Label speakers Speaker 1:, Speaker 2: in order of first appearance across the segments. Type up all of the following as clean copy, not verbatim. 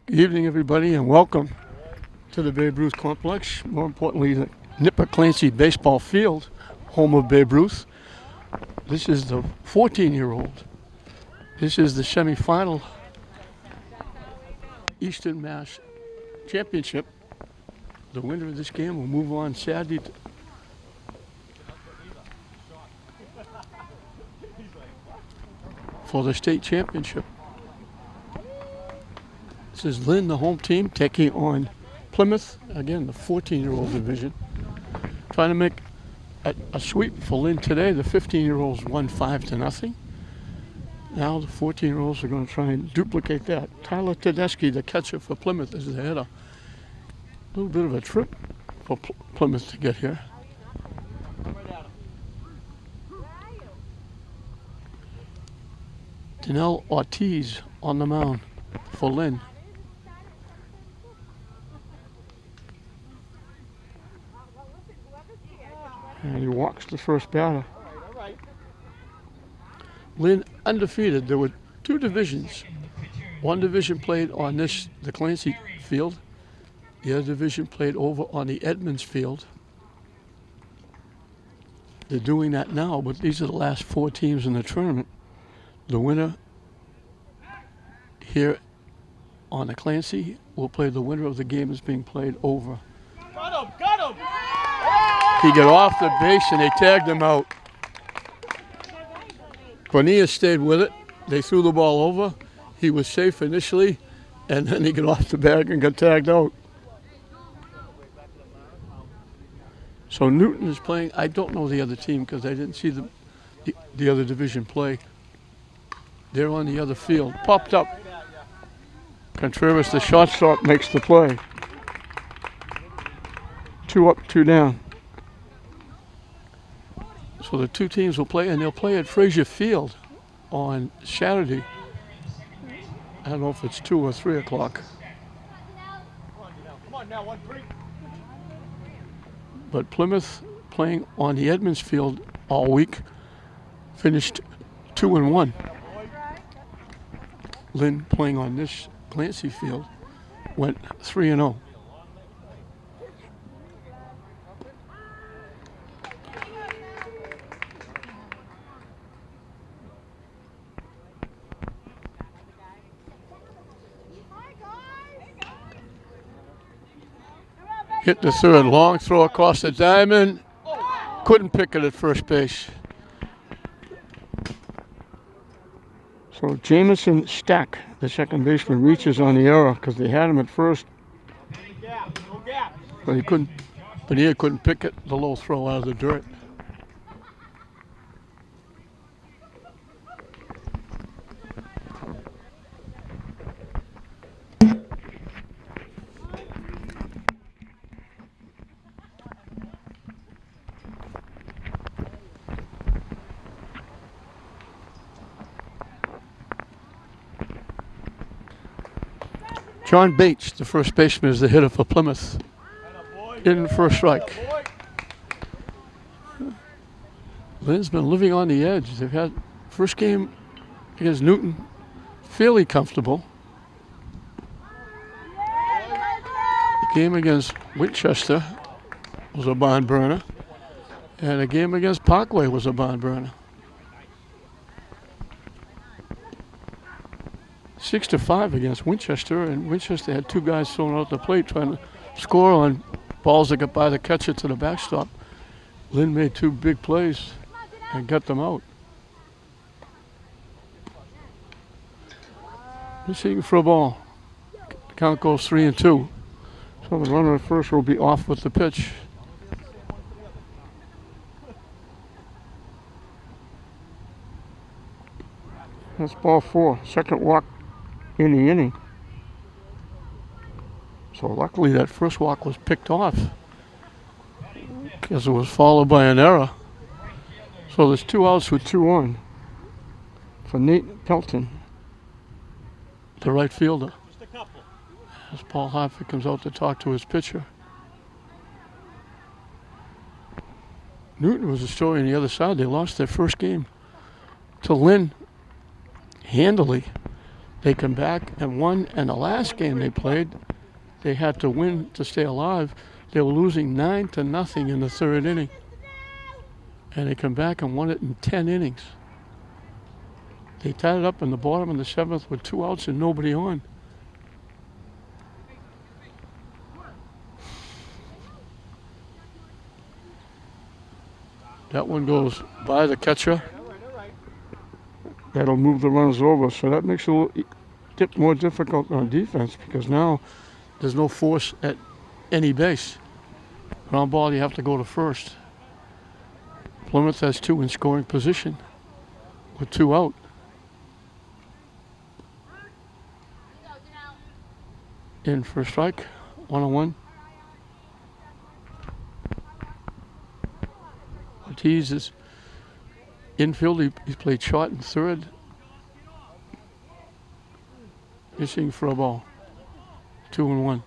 Speaker 1: Good evening, everybody, and welcome to the Babe Ruth Complex. More importantly, the Nipper Clancy Baseball Field, home of Babe Ruth. This is the 14-year-old. This is the semifinal Eastern Mass Championship. The winner of this game will move on Saturday for the state championship. This is Lynn, the home team, taking on Plymouth, again, the 14-year-old division. Trying to make a sweep for Lynn today. The 15-year-olds won 5-0. Now the 14-year-olds are going to try and duplicate that. Tyler Tedeschi, the catcher for Plymouth, is the hitter. A little bit of a trip for Plymouth to get here. Danelle Ortiz on the mound for Lynn. And he walks the first batter. Lynn undefeated. There were two divisions. One division played on the Clancy field. The other division played over on the Edmonds field. They're doing that now, but these are the last four teams in the tournament. The winner here on the Clancy will play the winner of the game that's being played over.
Speaker 2: Got him!
Speaker 1: He got off the base and they tagged him out. Cornelius stayed with it. They threw the ball over. He was safe initially, and then he got off the bag and got tagged out. So Newton is playing. I don't know the other team because I didn't see the other division play. They're on the other field. Popped up. Contreras, the shortstop, makes the play. 2 up, 2 down. So the two teams will play, and they'll play at Frazier Field on Saturday. I don't know if it's 2 or 3 o'clock.
Speaker 2: Come on now, 1-3.
Speaker 1: But Plymouth playing on the Edmonds field all week finished 2-1. Lynn playing on this Clancy field went 3-0. Hit the third, long throw across the diamond. Couldn't pick it at first base. So Jamison Stack, the second baseman, reaches on the error because they had him at first.
Speaker 2: No gap.
Speaker 1: But he couldn't pick it, the low throw out of the dirt. John Bates, the first baseman, is the hitter for Plymouth. In first strike. Lynn's been living on the edge. They've had first game against Newton fairly comfortable. The game against Winchester was a barn burner. And the game against Parkway was a barn burner. 6-5 against Winchester, and Winchester had two guys thrown out the plate trying to score on balls that got by the catcher to the backstop. Lynn made two big plays and got them out. Missing for a ball. Count goes 3-2. So the runner at first will be off with the pitch. That's ball 4, second walk in the inning. So luckily that first walk was picked off because it was followed by an error. So there's 2 outs with 2 on for Nate Pelton, the right fielder. As Paul Hartford comes out to talk to his pitcher. Newton was the story on the other side. They lost their first game to Lynn handily. They come back and won, and the last game they played, they had to win to stay alive. They were losing 9-0 in the third inning. And they come back and won it in 10 innings. They tied it up in the bottom of the seventh with 2 outs and nobody on. That one goes by the catcher. That'll move the runners over, so that makes it a little more difficult on defense because now there's no force at any base. Ground ball, you have to go to first. Plymouth has 2 in scoring position with 2 out. In for a strike, 1-1. Ortiz is infield. He's played short in third. Missing for a ball. 2-1.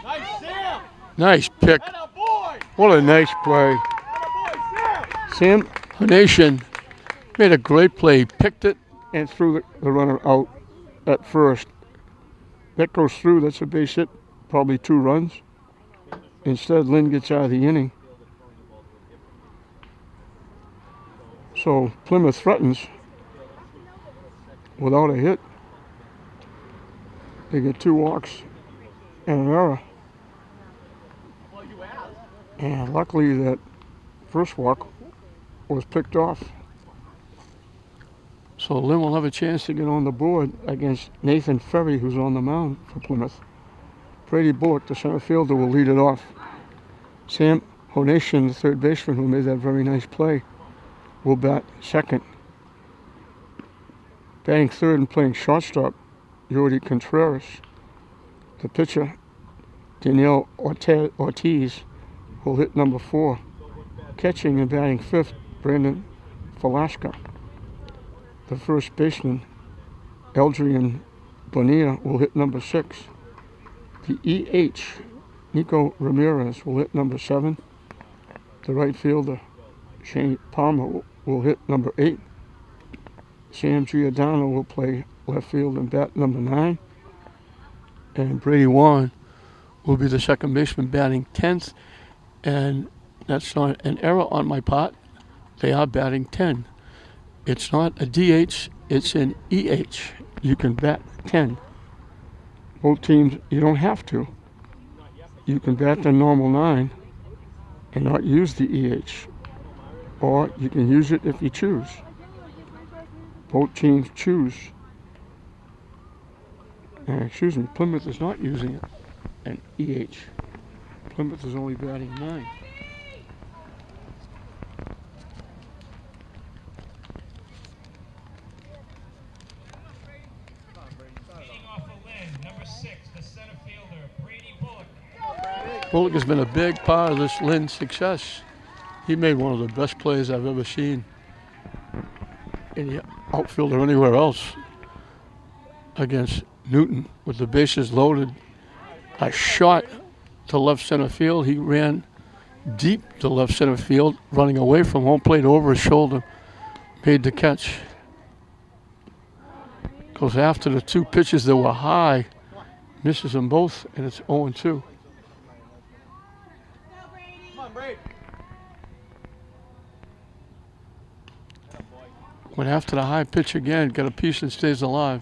Speaker 2: Nice, Sam.
Speaker 1: Nice pick.
Speaker 2: Atta boy.
Speaker 1: What a nice play.
Speaker 2: Atta boy, Sam.
Speaker 1: Sam Nation made a great play. He picked it and threw the runner out at first. That goes through. That's a base hit. Probably 2 runs. Instead, Lynn gets out of the inning. So Plymouth threatens without a hit. They get 2 walks and an error. And luckily that first walk was picked off. So Lynn will have a chance to get on the board against Nathan Ferry, who's on the mound for Plymouth. Brady Bullock, the center fielder, will lead it off. Sam Honation, the third baseman who made that very nice play, will bat second. Batting third and playing shortstop, Yordi Contreras. The pitcher, Danielle Ortiz, will hit number 4. Catching and batting fifth, Brandon Velasca. The first baseman, Eldrian Bonilla, will hit number 6. The EH, Nico Ramirez, will hit number 7. The right fielder, Shane Palmer, will hit number 8. Sam Giordano will play left field and bat number 9. And Brady Warren will be the second baseman batting 10th. And that's not an error on my part. They are batting 10. It's not a DH, it's an EH. You can bat 10. Both teams, you don't have to. You can bat the normal 9 and not use the EH. Or you can use it if you choose. Both teams choose. Excuse me, Plymouth is not using it, an EH. Plymouth is only batting 9.
Speaker 3: Leading off of Lynn, number 6, the center fielder, Brady Bullock.
Speaker 1: Bullock has been a big part of this Lynn success. He made one of the best plays I've ever seen in the outfield or anywhere else against Newton with the bases loaded. A shot to left center field. He ran deep to left center field, running away from home plate over his shoulder. Made the catch. Goes after the 2 pitches that were high. Misses them both, and it's 0-2.
Speaker 2: Come on, Brady.
Speaker 1: Went after the high pitch again. Got a piece and stays alive.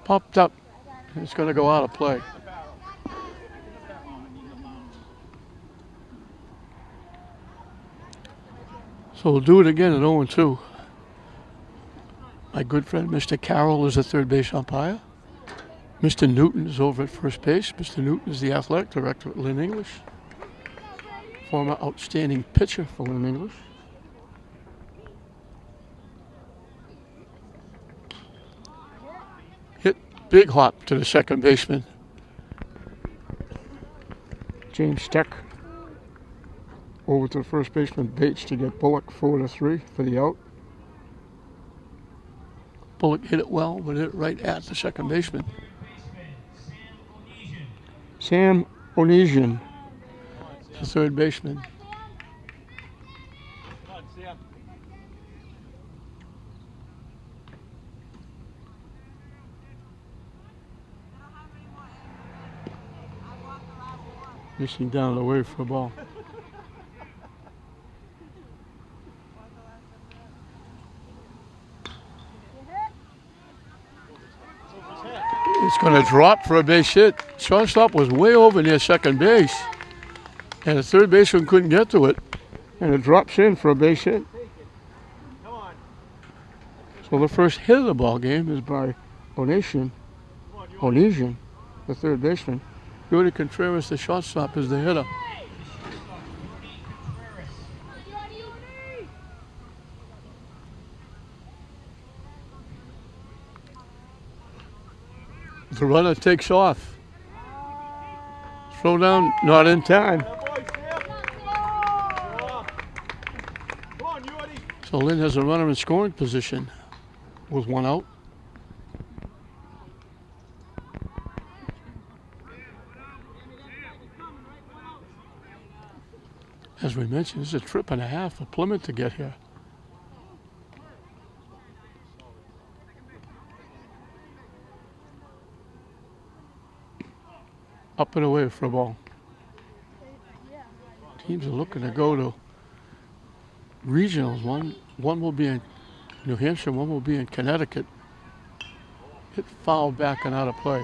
Speaker 1: Popped up. It's going to go out of play. So we'll do it again at 0-2. My good friend Mr. Carroll is the third base umpire. Mr. Newton is over at first base. Mr. Newton is the athletic director at Lynn English. Former outstanding pitcher for Lynn English. Hit big hop to the second baseman. James Steck over to first baseman Bates to get Bullock 4-3 for the out. Bullock hit it well, but hit it right at the second baseman. Sam Onesian, the third baseman.
Speaker 2: Come on, Sam.
Speaker 1: Missing down the way for a ball. It's going to drop for a base hit. Shortstop was way over near second base, and the third baseman couldn't get to it, and it drops in for a base hit.
Speaker 2: Come on.
Speaker 1: So the first hit of the ball game is by Onesian, the third baseman. Yuri Contreras, the shortstop, is the hitter. The runner takes off. Throw down, not in time.
Speaker 2: Come on, Sam. Come on, Yuri.
Speaker 1: So Lynn has a runner in scoring position with one out. As we mentioned, it's a trip and a half for Plymouth to get here. Up and away for a ball. Teams are looking to go to regionals. One will be in New Hampshire, one will be in Connecticut. Hit foul back and out of play.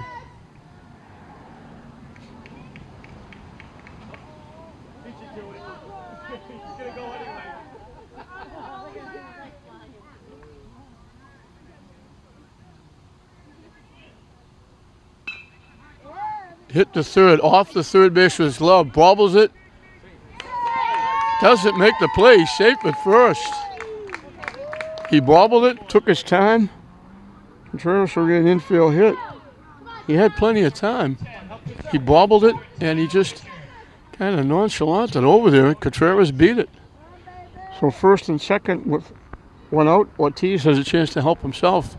Speaker 2: Beat you to it. He's gonna go anyway.
Speaker 1: Hit the third, off the third baseman's glove, bobbles it. Doesn't make the play, he's safe at first. He bobbled it, took his time. Contreras will get an infield hit. He had plenty of time. He bobbled it, and he just kind of nonchalant it over there, and Contreras beat it. So first and second with one out, Ortiz has a chance to help himself.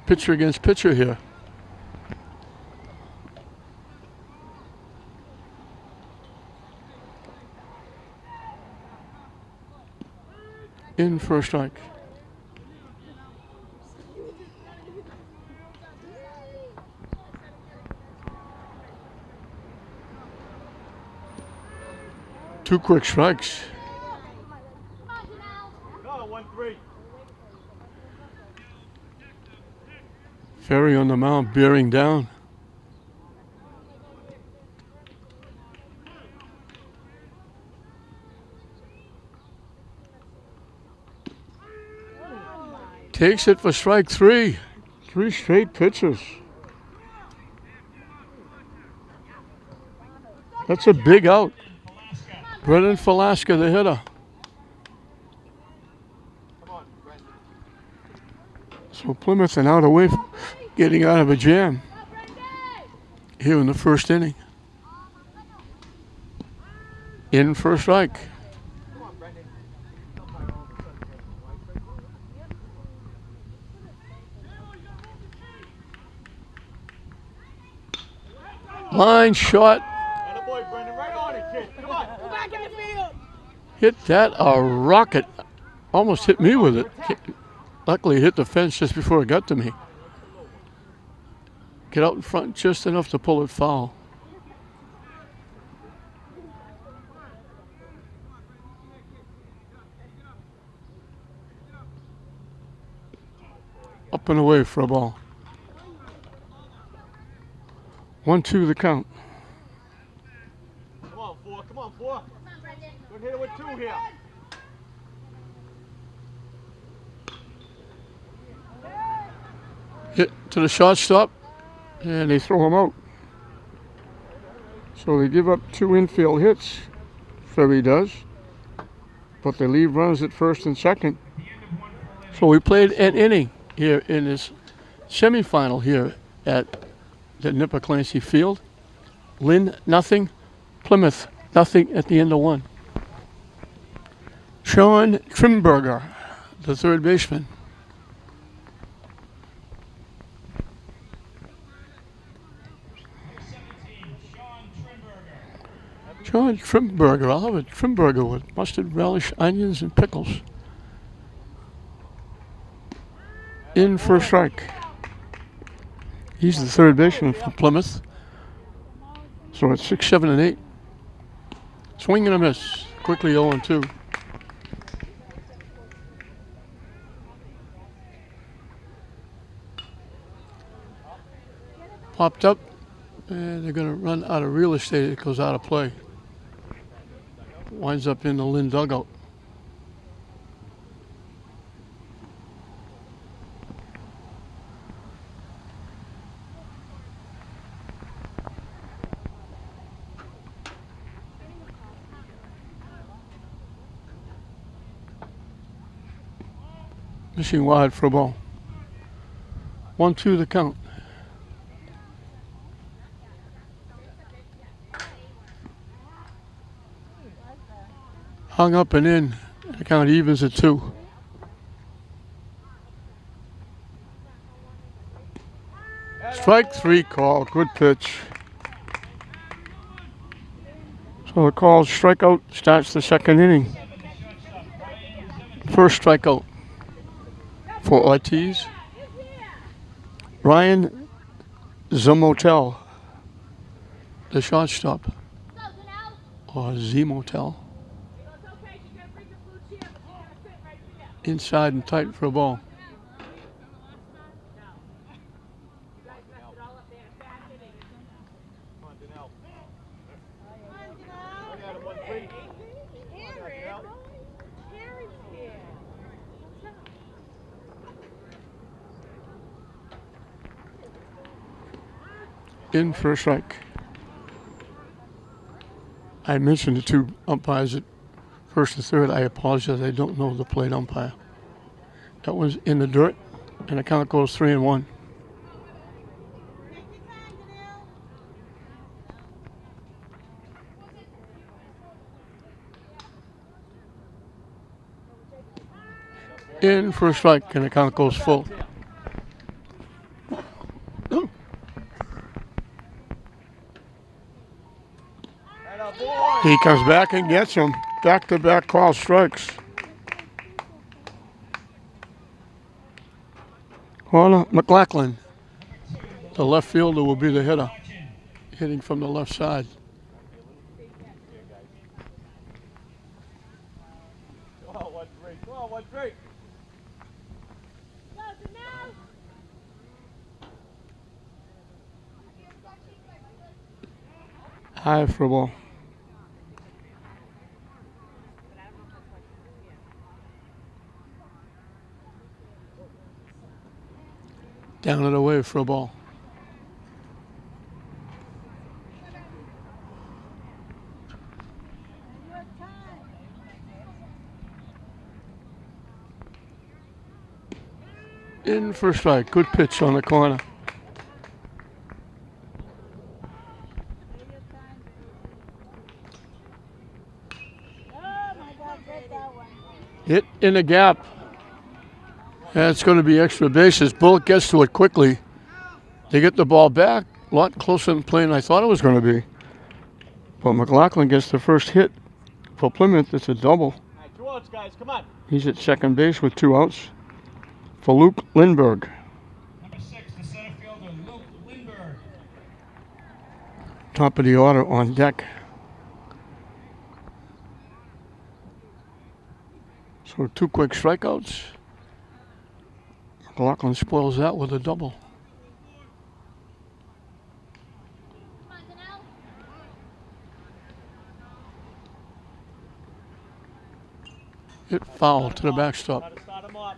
Speaker 1: Pitcher against pitcher here. In for a strike. Two quick strikes.
Speaker 2: No, 1-3.
Speaker 1: Ferry on the mound, bearing down. Takes it for strike three. Three straight pitches. That's a big out. Brendan Falaska, the hitter.
Speaker 2: Come on, Brandon.
Speaker 1: So Plymouth and out away, getting out of a jam here in the first inning. In for a strike.
Speaker 2: Come on, Brandon.
Speaker 1: Line shot.
Speaker 2: Attaboy, Brandon. Right on it, kid. Come on.
Speaker 4: Back in the field.
Speaker 1: Hit that a rocket. Almost hit me with it. Luckily it hit the fence just before it got to me. Get out in front just enough to pull it foul. Up and away for a ball. 1-2 the count.
Speaker 2: Come on, 4. Come on, 4. Don't hit it with 2 here.
Speaker 1: Hit to the shortstop, and they throw him out. So they give up 2 infield hits, Ferry does, but they leave runs at first and second. So we played an inning here in this semifinal here at the Nipper Clancy Field. Lynn, nothing. Plymouth, nothing at the end of 1. Sean Trimberger, the third baseman.
Speaker 3: Number 17, Sean Trimberger.
Speaker 1: Sean Trimberger. I'll have a Trimberger with mustard, relish, onions, and pickles. In for a strike. He's the third baseman for Plymouth. So it's 6, 7, and 8. Swing and a miss. Quickly 0-2. Popped up, and they're going to run out of real estate. It goes out of play. Winds up in the Lynn dugout. Missing wide for a ball. 1-2 the count. Hung up and in. The count evens at 2. Strike 3 call. Good pitch. So the call strikeout starts the second inning. First strikeout for Ortiz. Ryan Zamotel, the shortstop, or Z-Motel. Inside and tight for a ball. In for a strike. I mentioned the two umpires at first and third. I apologize. I don't know the plate umpire. That was in the dirt, and the count goes 3-1. In for a strike, and the count goes full. He comes back and gets him. Back-to-back call strikes. Connor McLaughlin, the left fielder, will be the hitter, hitting from the left side. High for a ball. Down and away for a ball. In for a strike. Good pitch on the corner. Hit in the gap. That's going to be extra bases. Bullock gets to it quickly. They get the ball back. A lot closer than playing I thought it was going to be. But McLaughlin gets the first hit for Plymouth. It's a double.
Speaker 2: All right, 2 outs, guys. Come on.
Speaker 1: He's at second base with 2 outs for Luke Lindbergh.
Speaker 3: Number 6, the center fielder, Luke Lindbergh.
Speaker 1: Top of the order on deck. So 2 quick strikeouts. McLaughlin spoils that with a double. Hit foul to the backstop.
Speaker 2: Gotta start him off.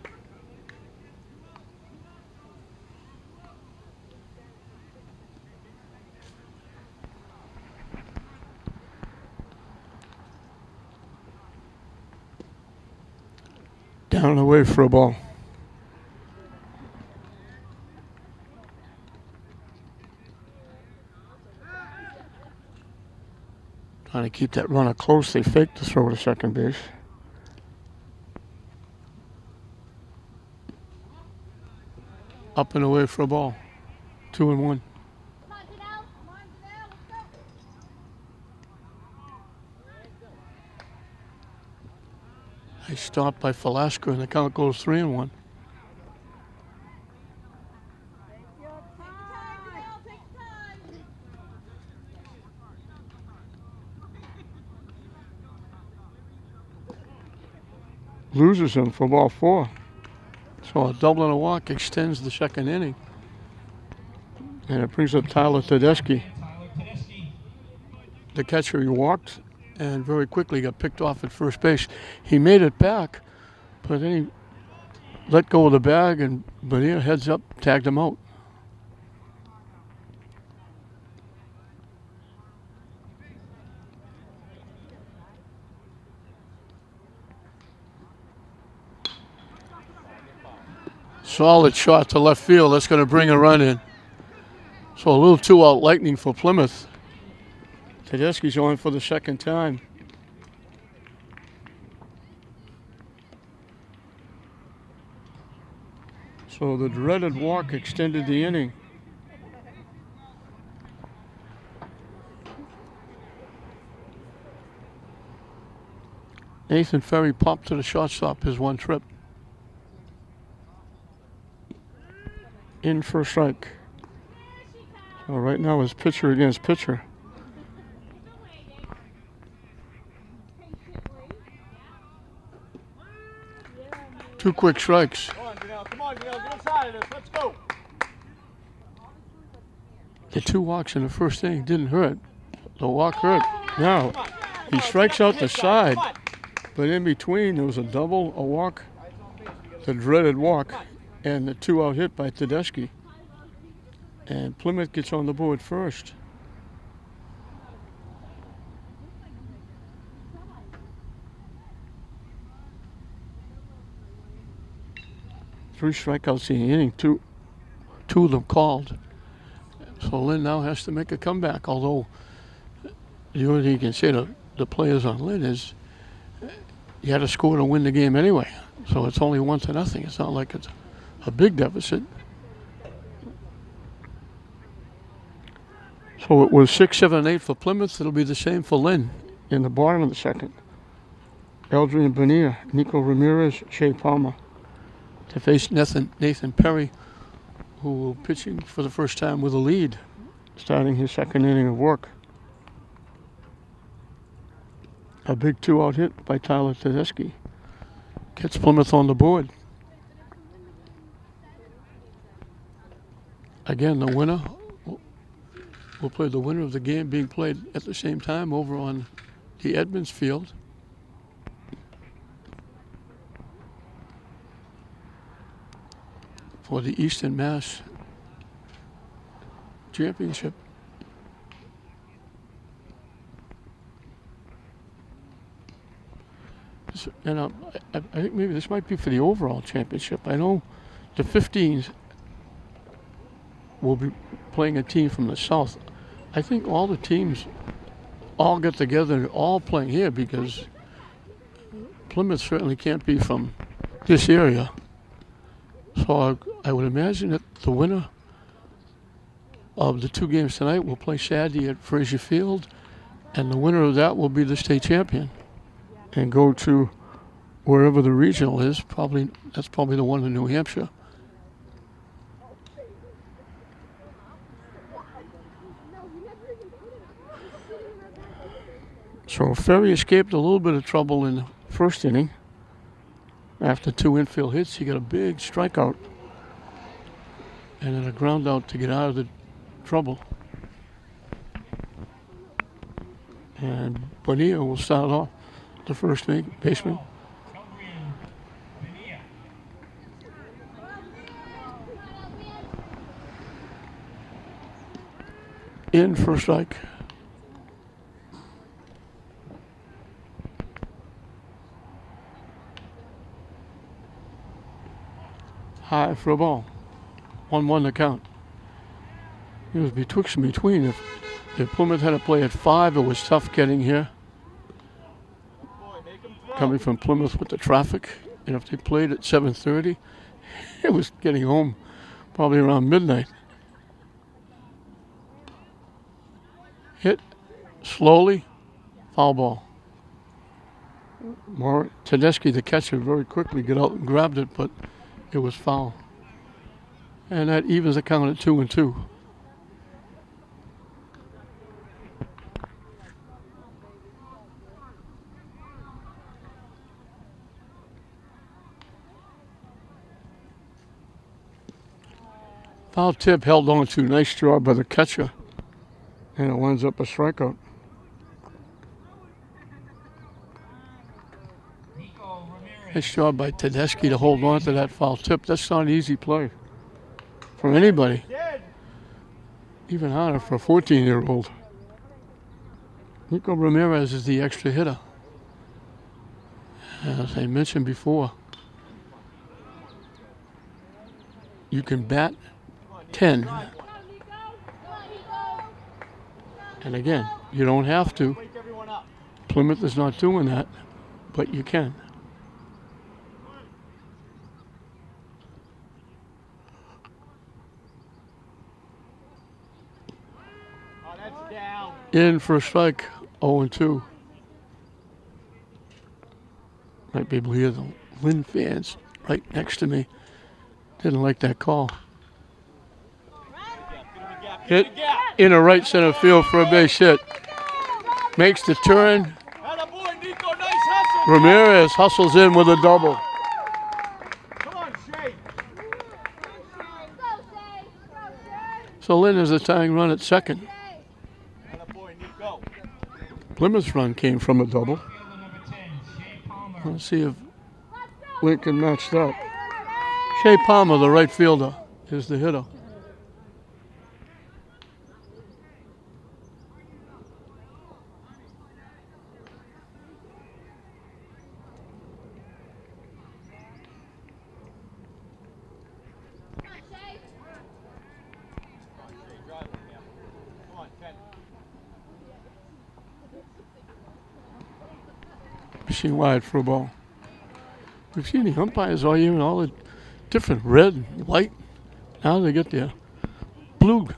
Speaker 1: Down and away for a ball. Trying to keep that runner close. They fake the throw to second base. Up and away for a ball. 2-1. Nice stop by Falaska, and the count goes 3-1. Loses him for ball 4. So a double and a walk extends the second inning. And it brings up Tyler Tedeschi. The catcher, he walked and very quickly got picked off at first base. He made it back, but then he let go of the bag, and Bonilla heads up, tagged him out. Solid shot to left field. That's going to bring a run in. So a little 2-out lightning for Plymouth. Tedeschi's on for the second time. So the dreaded walk extended the inning. Nathan Ferry popped to the shortstop his one trip. In for a strike. So right now it's pitcher against pitcher. Two quick strikes.
Speaker 2: Come on, Janelle, get inside of this. Let's go.
Speaker 1: The 2 walks in the first inning didn't hurt. The walk hurt. Now he strikes out the side, but in between there was a double, a walk, the dreaded walk, and the 2-out hit by Tedeschi. And Plymouth gets on the board first. Three strikeouts in the inning, two of them called. So Lynn now has to make a comeback, although the only thing you can say to the players on Lynn is you had to score to win the game anyway. So it's only 1-0. It's not like it's a big deficit. So it was 6, 7, 8 for Plymouth. It'll be the same for Lynn in the bottom of the second. Eldrin Bonilla, Nico Ramirez, Shea Palmer to face Nathan Perry, who will pitching for the first time with a lead, starting his second inning of work. A big 2-out hit by Tyler Tedeschi gets Plymouth on the board. Again, the winner will play the winner of the game being played at the same time over on the Edmonds field. For the Eastern Mass Championship. And I think maybe this might be for the overall championship. I know the 15s will be playing a team from the south. I think all the teams all get together and all playing here because Plymouth certainly can't be from this area. So I would imagine that the winner of the 2 games tonight will play Saturday at Frazier Field, and the winner of that will be the state champion and go to wherever the regional is. That's probably the one in New Hampshire. So Ferry escaped a little bit of trouble in the first inning. After 2 infield hits, he got a big strikeout and then a ground out to get out of the trouble. And Bonilla will start off the first baseman. In for a strike. High for a ball. 1-1 to count. It was betwixt and between. If Plymouth had to play at 5, it was tough getting here. Coming from Plymouth with the traffic. And if they played at 7:30, it was getting home probably around midnight. Hit slowly, foul ball. Tedeschi, the catcher, very quickly got out and grabbed it, but it was foul. And that evens the count at 2-2. Foul tip held on to. Nice job by the catcher. And it winds up a strikeout. Nice job by Tedeschi to hold on to that foul tip. That's not an easy play for anybody. Even harder for a 14-year-old. Nico Ramirez is the extra hitter. As I mentioned before, you can bat 10. And again, you don't have to. Plymouth is not doing that, but you can. In for a strike, 0-2. Might be able to hear the Lynn fans right next to me. Didn't like that call. Hit in a right center field for a base hit. Makes the turn. Ramirez hustles in with a double. So Lynn has a tying run at second. Plymouth's run came from a double. Let's see if Lynn can match that. Shea Palmer, the right fielder, is the hitter. Machine wide for a ball. We've seen the umpires all year in all the different red and white. Now they get their blue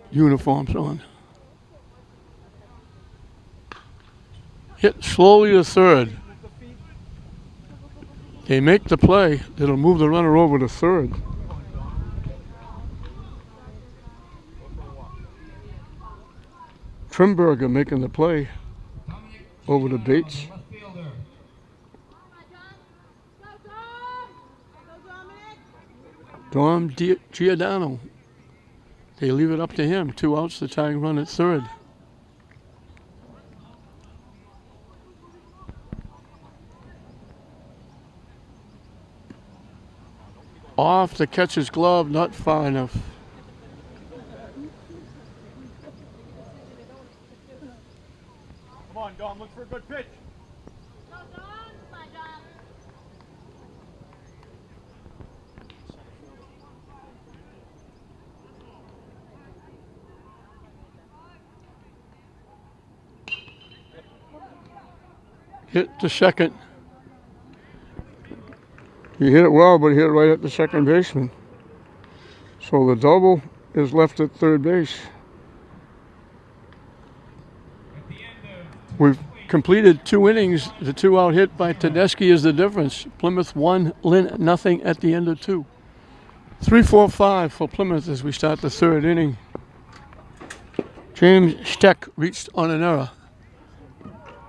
Speaker 1: uniforms on. Hit slowly to third. They make the play. It'll move the runner over to third. Trimberger making the play over to Bates. Dom Giordano. They leave it up to him. 2 outs, the tying run at third. Off the catcher's glove, not far enough.
Speaker 2: Come on, Dom, look for a good pitch.
Speaker 1: Hit to second. He hit it well, but he hit it right at the second baseman. So the double is left at third base. We've completed 2 innings. The 2-out hit by Tedeschi is the difference. Plymouth 1, Lynn nothing at the end of 2. 3-4-5 for Plymouth as we start the 3rd inning. James Steck reached on an error.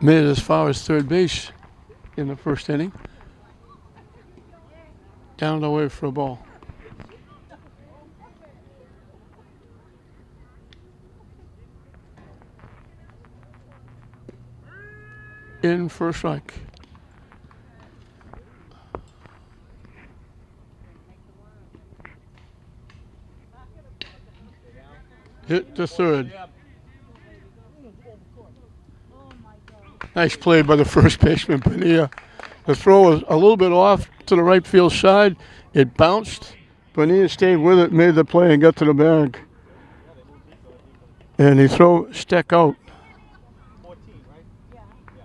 Speaker 1: Made it as far as third base in the 1st inning. Down the way for a ball. In for a strike. Hit to third. Nice play by the first baseman, Bonilla. The throw was a little bit off to the right field side. It bounced. Bonilla stayed with it, made the play, and got to the bag. And he threw Steck out.
Speaker 2: 14, right? Yeah.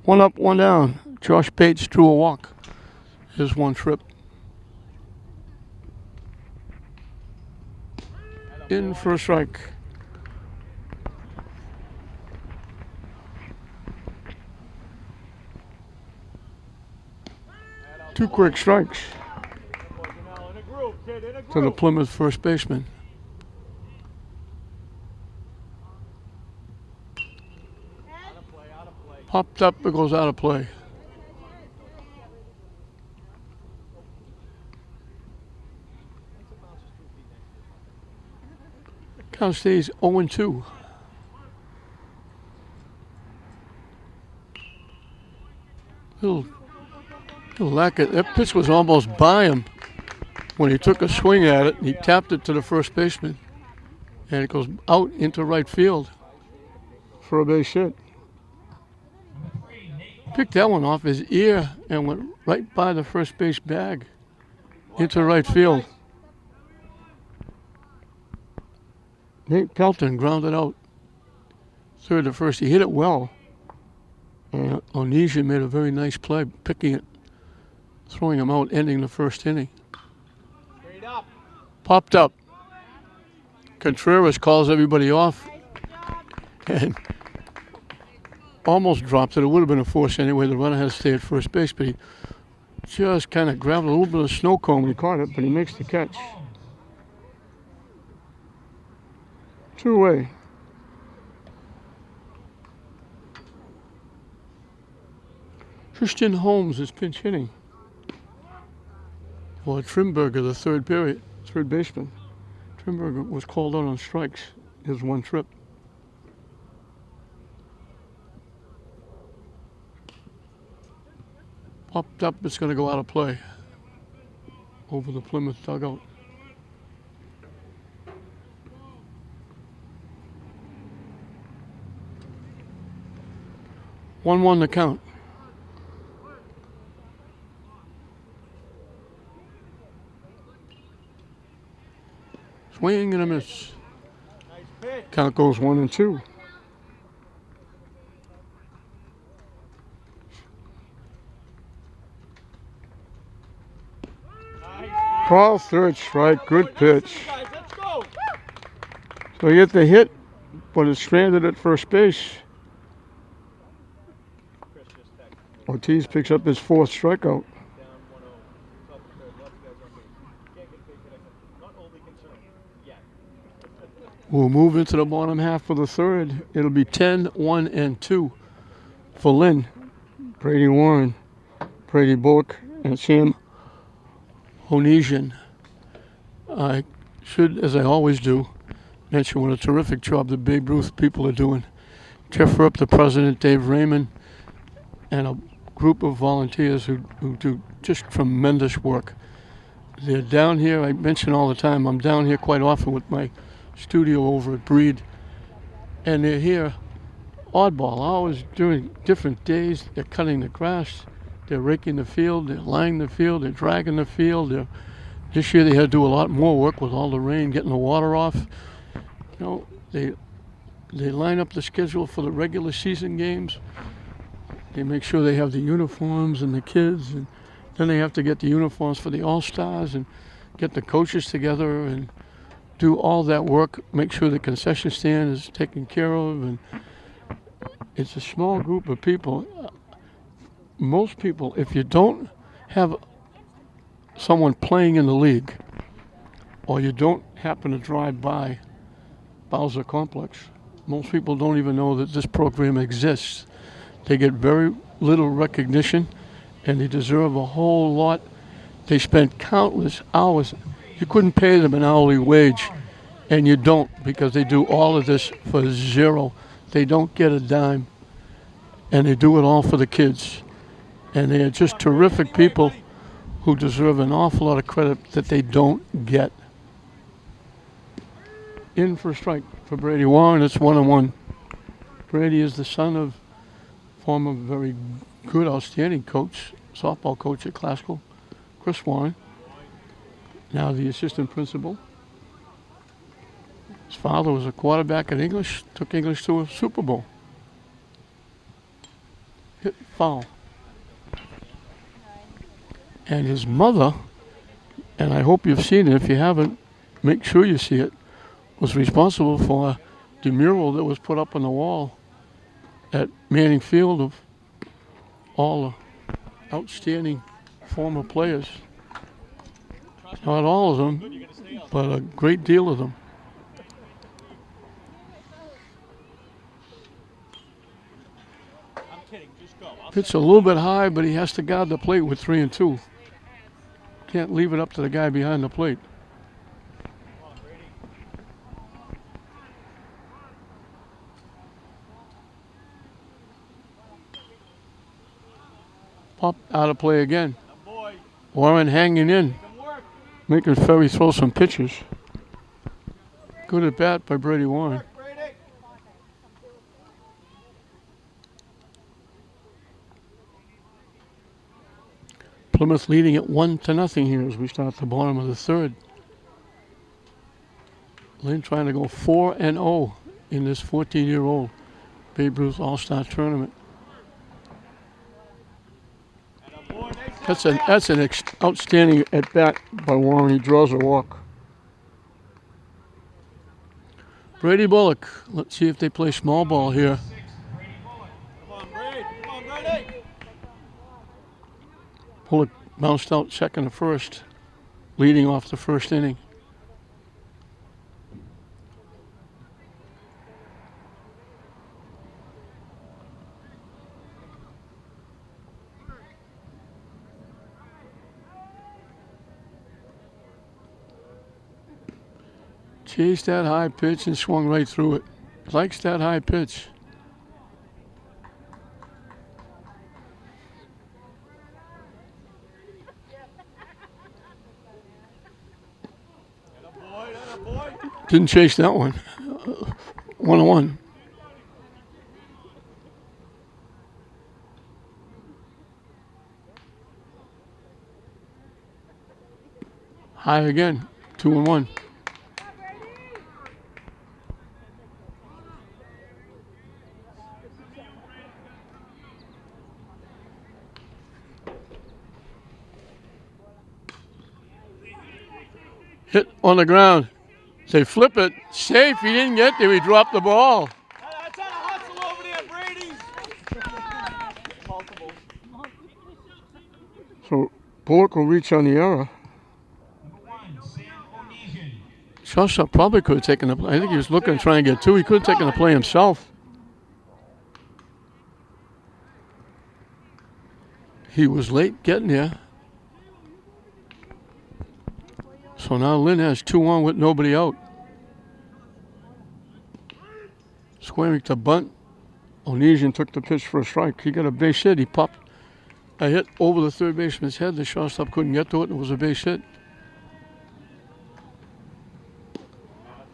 Speaker 1: 1 up, 1 down. Josh Bates drew a walk. His 1 trip. In for a strike. Two quick strikes
Speaker 2: Now in a group, kid, in a
Speaker 1: to the
Speaker 2: group.
Speaker 1: Plymouth first baseman.
Speaker 2: Out of play, out of play.
Speaker 1: Popped up, it goes out of play. Count stays 0-2. Little lack of, that pitch was almost by him when he took a swing at it. He tapped it to the first baseman, and it goes out into right field for a base hit. Picked that one off his ear and went right by the first base bag into right field. Nate Pelton grounded out third to first. He hit it well. And Onesian made a very nice play, picking it, throwing him out, ending the first inning.
Speaker 2: Straight up.
Speaker 1: Popped up. Contreras calls everybody off and almost dropped it. It would have been a force anyway. The runner had to stay at first base, but he just kind of grabbed a little bit of snow cone when he caught it, but he makes the catch. Two-way. Christian Holmes is pinch hitting for Trimberger, the third baseman. Trimberger was called out on strikes his one trip. Popped up, it's going to go out of play over the Plymouth dugout. One to count. Swing and a miss.
Speaker 2: Nice pitch.
Speaker 1: Count goes 1-2.
Speaker 2: Nice.
Speaker 1: Call third strike. Good pitch.
Speaker 2: Guys, let's go.
Speaker 1: So you get the hit, but it's stranded at first base.
Speaker 2: Chris just texted.
Speaker 1: Ortiz picks up his fourth strikeout.
Speaker 2: Down 1-0. Top of the third. Lots of guys on base. Can't get big connection. Not overly concerned yet.
Speaker 1: We'll move into the bottom half for the third. It'll be 10-1-2 for Lynn, Brady Warren, Brady Bullock, and Sam Onesian. I should, as I always do, mention what a terrific job the Babe Ruth people are doing. Jeff Rupp, the president, Dave Raymond, and a group of volunteers who do just tremendous work. They're down here, I mention all the time, I'm down here quite often with my studio over at Breed, and they're here oddball hours during different days. They're cutting the grass, they're raking the field, they're lining the field, they're dragging the field. This year they had to do a lot more work with all the rain, getting the water off. You know, they line up the schedule for the regular season games. They make sure they have the uniforms and the kids, and then they have to get the uniforms for the All-Stars and get the coaches together and do all that work, make sure the concession stand is taken care of. And it's a small group of people. Most people, if you don't have someone playing in the league, or you don't happen to drive by Bowser Complex, most people don't even know that this program exists. They get very little recognition, and they deserve a whole lot. They spend countless hours. You couldn't pay them an hourly wage, and you don't, because they do all of this for zero. They don't get a dime, and they do it all for the kids. And they are just terrific people who deserve an awful lot of credit that they don't get. In for a strike for Brady Warren. It's 1-1. Brady is the son of former very good, outstanding coach, softball coach at Classical, Chris Warren, now the assistant principal. His father was a quarterback in English, took English to a Super Bowl. Hit foul. And his mother, and I hope you've seen it, if you haven't, make sure you see it, was responsible for the mural that was put up on the wall at Manning Field of all the outstanding former players. Not all of them, but a great deal of them.
Speaker 2: I'm kidding. Just go.
Speaker 1: Pitch a little bit high, but he has to guard the plate with 3 and 2. Can't leave it up to the guy behind the plate.
Speaker 2: Come on, Brady.
Speaker 1: Pop out of play again.
Speaker 2: Now, boy.
Speaker 1: Warren hanging in,
Speaker 2: Good work.
Speaker 1: making Ferry throw some pitches. Good at bat by Brady Warren.
Speaker 2: Work, Brady.
Speaker 1: Plymouth leading at 1-0 here as we start the bottom of the third. Lynn trying to go 4-0 in this 14-year-old Babe Ruth All-Star Tournament.
Speaker 2: And a boy. Nice hit.
Speaker 1: That's an outstanding at bat by Warren. He draws a walk. Brady Bullock. Let's see if they play small ball here.
Speaker 3: 6, Brady Bullock.
Speaker 2: Come on, Brady. Come on, Brady.
Speaker 1: Bullock bounced out second to first, leading off the first inning. Chased that high pitch and swung right through it. Likes that high pitch.
Speaker 2: And a boy. And a boy.
Speaker 1: Didn't chase that one. 1-1. High again. 2-1. Hit on the ground. They flip it. Safe. He didn't get there. He dropped the ball.
Speaker 2: That's a hustle over there, Brady. Multiple.
Speaker 1: So Bullock will reach on the error.
Speaker 3: Number 1, Sam Onesian.
Speaker 1: Shawshaw probably could have taken the play. I think he was looking to try and get 2. He could have taken the play himself. He was late getting there. So now Lynn has 2-1 with nobody out. Squaring to bunt. Onesian took the pitch for a strike. He got a base hit. He popped a hit over the third baseman's head. The shortstop couldn't get to it, and it was a base hit.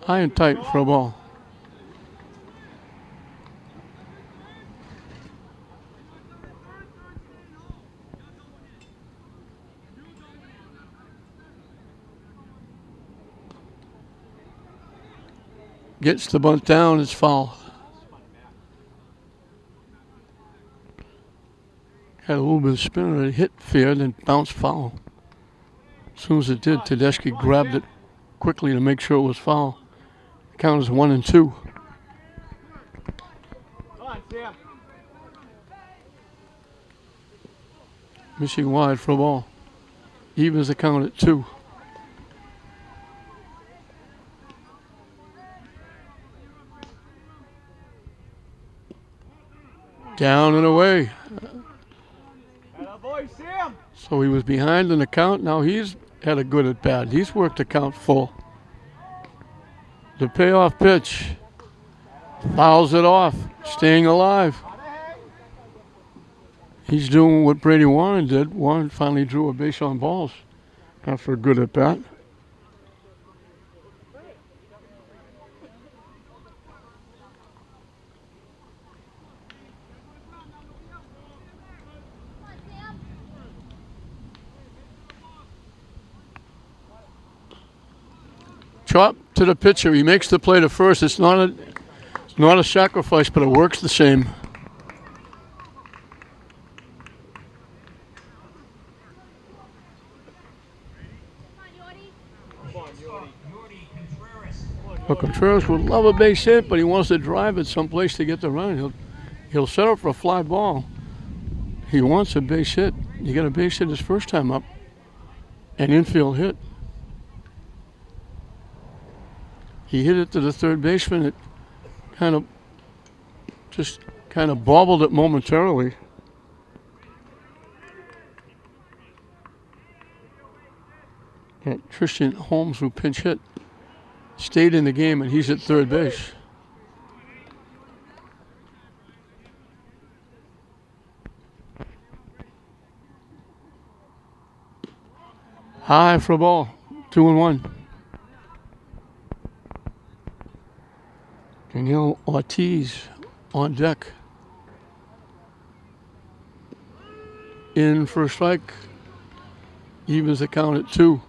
Speaker 1: High and tight for a ball. Gets the bunt down, it's foul. Had a little bit of spin, it hit fair, then bounced foul. As soon as it did, Tedeschi grabbed it quickly to make sure it was foul. Count is 1 and 2.
Speaker 2: Come on, Sam.
Speaker 1: Missing wide for a ball. Evens the count at 2. Down and away.
Speaker 2: And a boy, Sam.
Speaker 1: So he was behind in the count. Now he's had a good at bat. He's worked the count full. The payoff pitch. Fouls it off. Staying alive. He's doing what Brady Warren did. Warren finally drew a base on balls after a good at bat. Chop to the pitcher. He makes the play to first. It's not a sacrifice, but it works the same.
Speaker 3: Yordi Contreras.
Speaker 2: Come on,
Speaker 1: But Contreras would love a base hit, but he wants to drive it someplace to get the run. He'll set up for a fly ball. He wants a base hit. He got a base hit his first time up. An infield hit. He hit it to the third baseman. It kind of bobbled it momentarily. And Christian Holmes, who pinch hit, stayed in the game, and he's at third base. High for a ball. 2-1. Daniel Ortiz on deck. In for a strike. Evens the count at 2.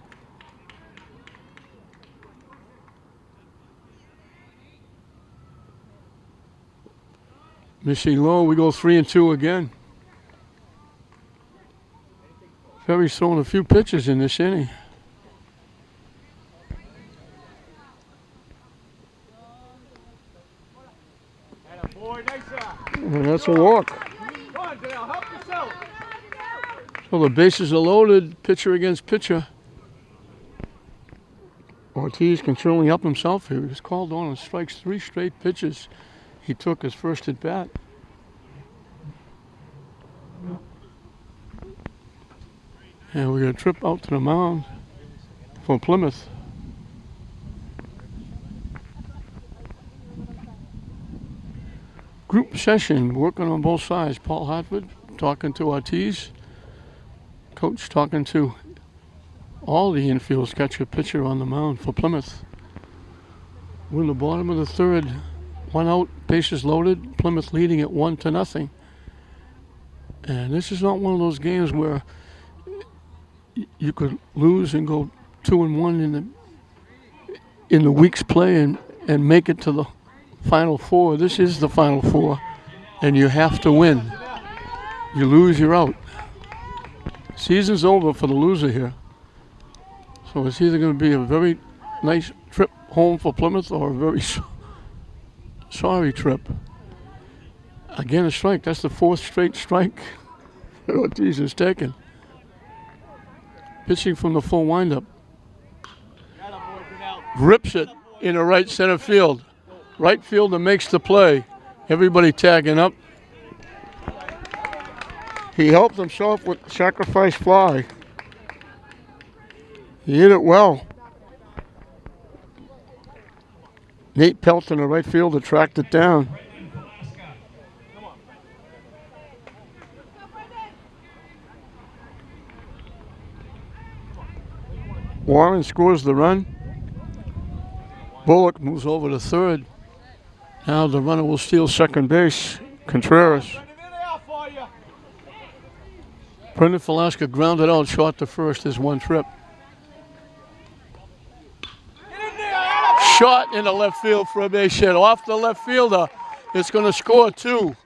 Speaker 1: Missing low, we go 3-2 again. Ferry's thrown a few pitches in this inning. And that's a walk.
Speaker 2: Come on, Dale, help yourself.
Speaker 1: So the bases are loaded, pitcher against pitcher. Ortiz can certainly help himself here. He was called on and strikes 3 straight pitches. He took his first at bat. And we're going to trip out to the mound for Plymouth. Group session, working on both sides. Paul Hartford talking to Ortiz. Coach talking to all the infields, catcher, pitcher on the mound for Plymouth. We're in the bottom of the third. 1 out, bases loaded. Plymouth leading at 1-0. And this is not one of those games where you could lose and go 2-1 in the week's play and make it to the Final Four. This is the Final Four, and you have to win. You lose, you're out. Season's over for the loser here. So it's either going to be a very nice trip home for Plymouth or a very sorry trip. Again, a strike. That's the 4th straight strike that Ortiz has taken. Pitching from the full windup. Rips it into right center field. Right fielder makes the play. Everybody tagging up. He helped himself with the sacrifice fly. He hit it well. Nate Pelton, the right fielder, tracked it down. Warren scores the run. Bullock moves over to third. Now the runner will steal second base. Contreras. Brendan Velasquez grounded out short to first. There's 1 trip. Shot into left field for a base hit. Off the left fielder. It's going to score 2.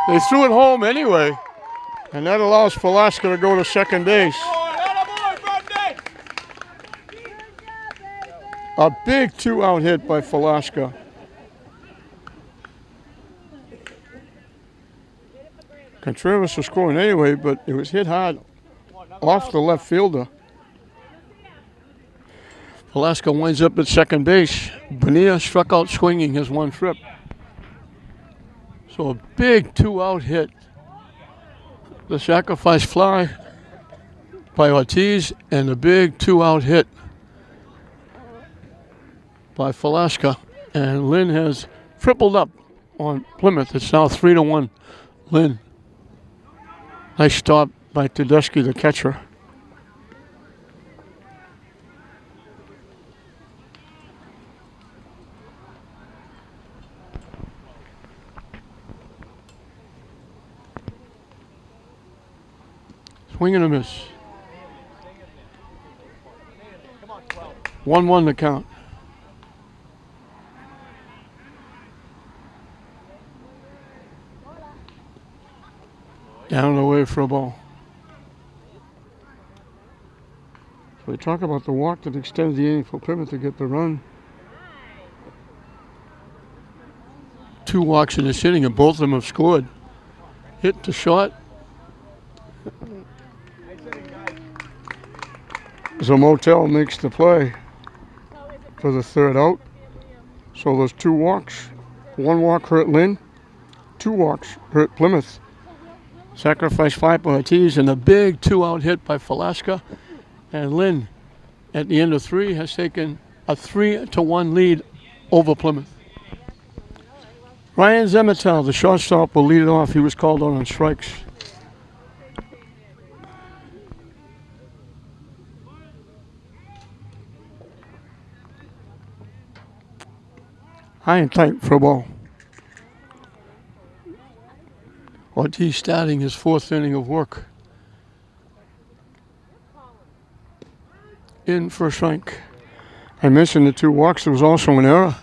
Speaker 1: They threw it home anyway. And that allows Velasquez to go to second base. A big 2-out hit by Velasquez. Contreras was scoring anyway, but it was hit hard off the left fielder. Velasquez winds up at second base. Bonilla struck out swinging his 1 trip. So a big 2-out hit. The sacrifice fly by Ortiz and the big 2-out hit by Velasquez. And Lynn has tripled up on Plymouth. It's now 3-1. Lynn. Nice stop by Tedeschi, the catcher. Swing and a miss. 1-1 the count. Down and away for a ball. So we talk about the walk that extends the inning for Plymouth to get the run. 2 walks in this inning, and both of them have scored. Hit to short. Motel makes the play for the 3rd out. So there's 2 walks. 1 walk hurt Lynn. 2 walks hurt Plymouth. Sacrifice fly by Ortiz and a big 2-out hit by Falaska. And Lynn, at the end of 3, has taken a 3-1 lead over Plymouth. Ryan Zemetel, the shortstop, will lead it off. He was called on strikes. High and tight for a ball. Ortiz starting his 4th inning of work. In for a strike. I mentioned the 2 walks. There was also an error.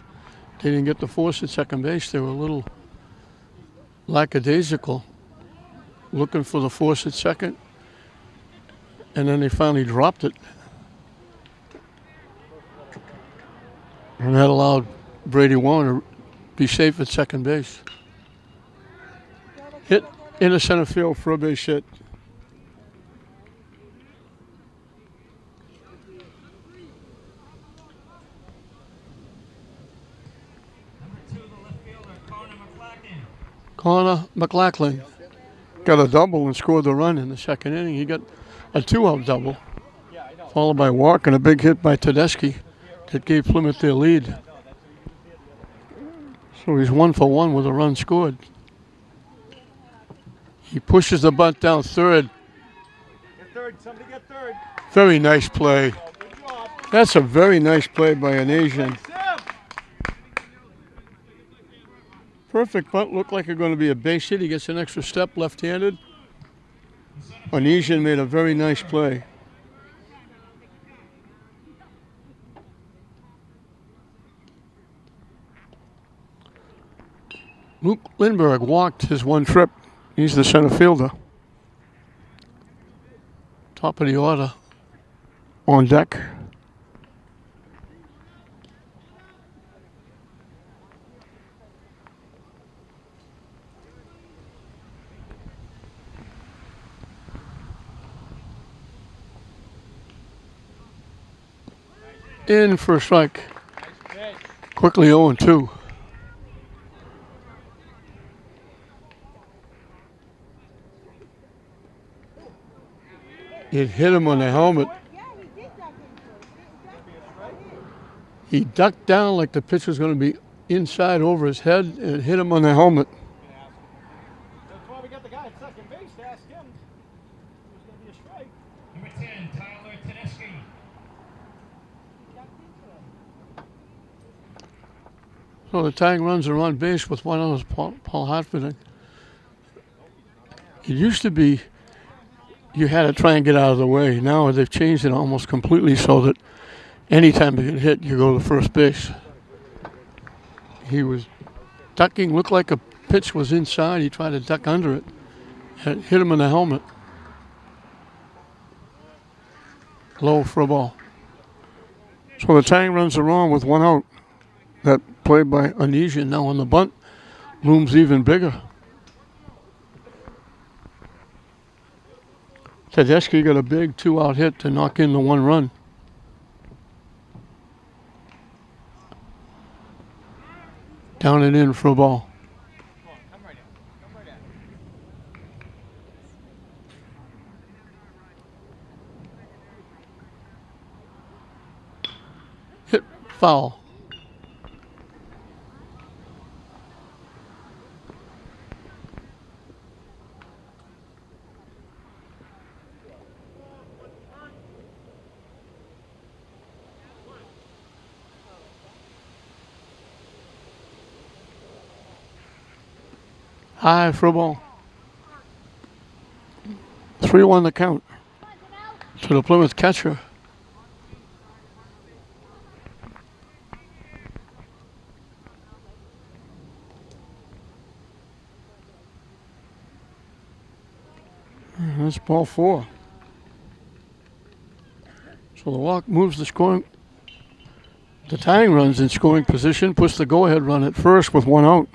Speaker 1: They didn't get the force at second base. They were a little lackadaisical, looking for the force at second, and then they finally dropped it. And that allowed Brady Warner to be safe at second base. Hit into center field for a base hit. Connor McLachlan got a double and scored the run in the 2nd inning. He got a 2-out double, followed by a walk and a big hit by Tedeschi that gave Plymouth their lead. So he's 1 for 1 with a run scored. He pushes the bunt down third.
Speaker 2: Get third. Somebody get third.
Speaker 1: Very nice play.
Speaker 2: Oh, good job.
Speaker 1: That's a very nice play by an Asian. Perfect bunt. Looked like it's going to be a base hit. He gets an extra step left-handed. Onesian made a very nice play. Luke Lindbergh walked his 1 trip. He's the center fielder. Top of the order on deck. In for a strike. Quickly 0-2. It hit him on the helmet. He ducked down like the pitch was going to be inside over his head, and it hit him on the helmet.
Speaker 2: That's why we got the guy at second base to ask him. There's going to be a strike.
Speaker 3: Number 10, Tyler Tedeschi.
Speaker 1: So the tying runs are on base with 1 out, Paul Hartford. It used to be you had to try and get out of the way. Now they've changed it almost completely so that anytime you get hit, you go to first base. He was ducking, looked like a pitch was inside. He tried to duck under it. And it hit him in the helmet. Low for a ball. So the tying runs are on with 1 out. That play by Onesian now on the bunt looms even bigger. Tedeschi got a big 2-out hit to knock in the 1 run. Down and in for a ball.
Speaker 2: Come right in. Come right in.
Speaker 1: Hit foul. High for a ball. 3-1 the count to the Plymouth catcher. That's ball 4. So the walk moves the scoring. The tying runs in scoring position, puts the go-ahead run at first with 1 out.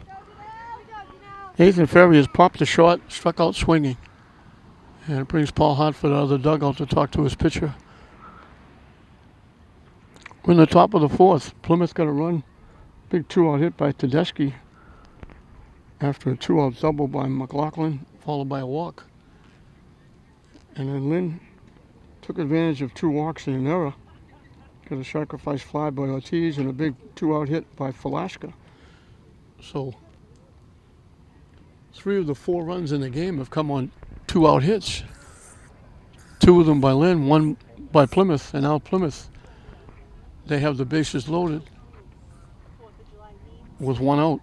Speaker 1: Nathan Ferry has popped a shot, struck out swinging. And it brings Paul Hartford out of the dugout to talk to his pitcher. We're in the top of the fourth. Plymouth got a run. Big 2-out hit by Tedeschi after a 2-out double by McLaughlin, followed by a walk. And then Lynn took advantage of 2 walks and an error. Got a sacrifice fly by Ortiz and a big 2-out hit by Falaska. So 3 of the 4 runs in the game have come on 2-out hits. 2 of them by Lynn, 1 by Plymouth, and now Plymouth, they have the bases loaded with 1 out.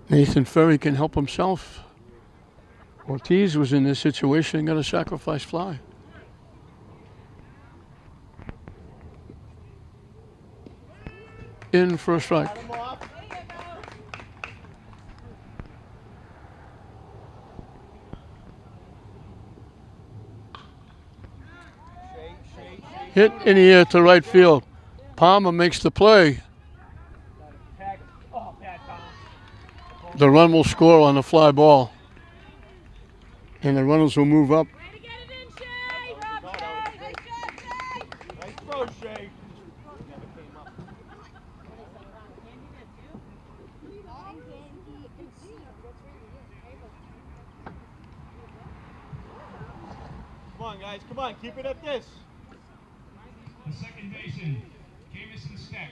Speaker 1: Nathan Ferry can help himself. Ortiz was in this situation and got a sacrifice fly. In for a strike. Hit in the air to right field. Palmer makes the play. The run will score on the fly ball. And the runners will move up.
Speaker 2: Nice throw, Shay. Come on, guys. Come on. Keep it at this.
Speaker 3: The second baseman, Jamison Steck.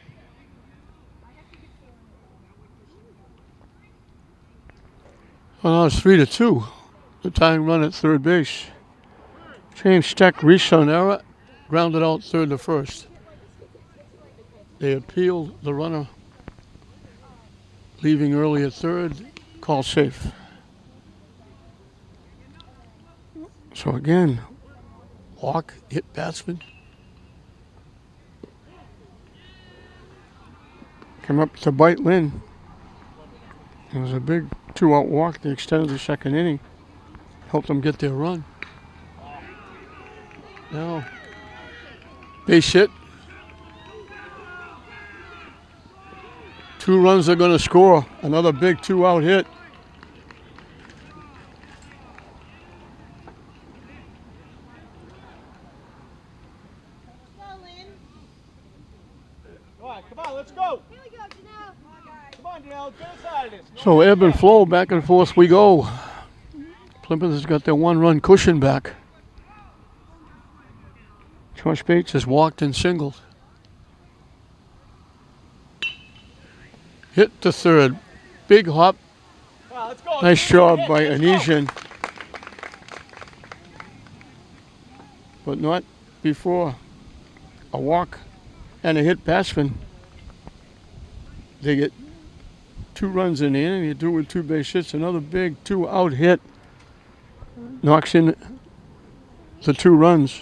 Speaker 1: Well, now it's 3-2. The tying run at third base. James Steck reached on error, grounded out third to first. They appealed the runner leaving early at third, call safe. So again, walk, hit batsman. Come up to bite Lynn. It was a big 2-out walk. They extended the second inning. Helped them get their run. Now, base hit. 2 runs are going to score. Another big 2-out hit.
Speaker 2: Come on, let's go. Here we go, Janelle. Come on, Janelle, get us out of this.
Speaker 1: So ebb and flow, back and forth we go. Plymouth has got their 1-run cushion back. Josh Bates has walked and singled. Hit to third. Big hop.
Speaker 2: Come on, let's go.
Speaker 1: Nice job by Anesian. But not before a walk and a hit batsman. They get 2 runs in the inning. You do with 2 base hits. Another big 2-out hit. Knocks in the 2 runs.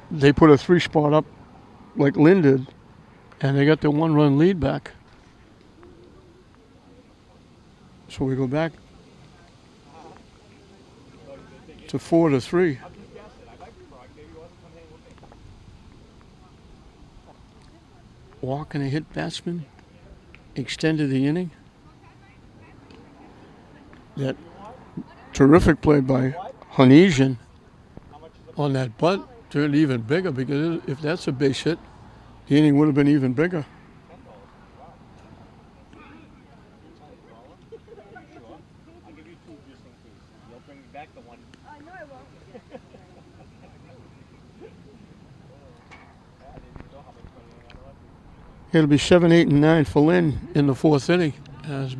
Speaker 1: They put a 3 spot up like Lynn did, and they got their 1-run lead back. So we go back to 4-3. Walk and a hit batsman extended the inning. That terrific play by Hanesian on that bunt turned even bigger, because if that's a base hit, the inning would have been even bigger.
Speaker 2: I'll give you 2 just in case. You'll bring me back the 1.
Speaker 4: No, I won't.
Speaker 1: It'll be 7, 8, and 9 for Lynn in the 4th inning. As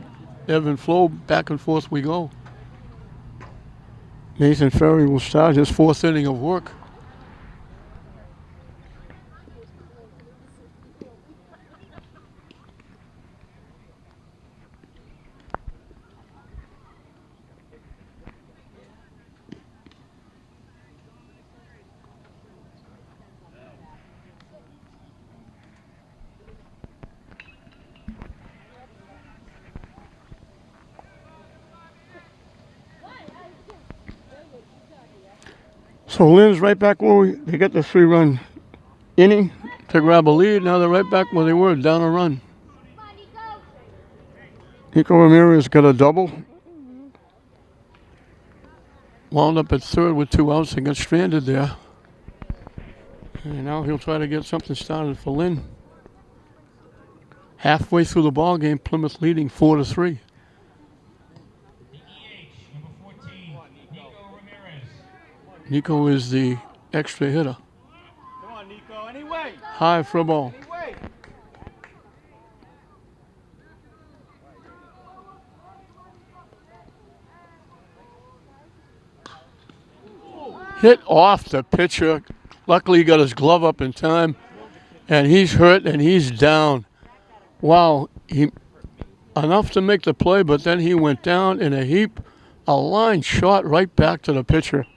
Speaker 1: ebb and flow, back and forth we go. Nathan Ferry will start his 4th inning of work. So Lynn's right back where they get the 3-run inning to grab a lead. Now they're right back where they were, down a run. Nico Ramirez got a double. Wound up at third with 2 outs and got stranded there. And now he'll try to get something started for Lynn. Halfway through the ball game, Plymouth leading 4-3.
Speaker 3: The EH, number 14, Nico Ramirez.
Speaker 1: Nico is the extra hitter.
Speaker 2: Come on, Nico. Anyway.
Speaker 1: High for a ball.
Speaker 2: Anyway.
Speaker 1: Hit off the pitcher. Luckily, he got his glove up in time, and he's hurt and he's down. Wow, enough to make the play, but then he went down in a heap. A line shot right back to the pitcher.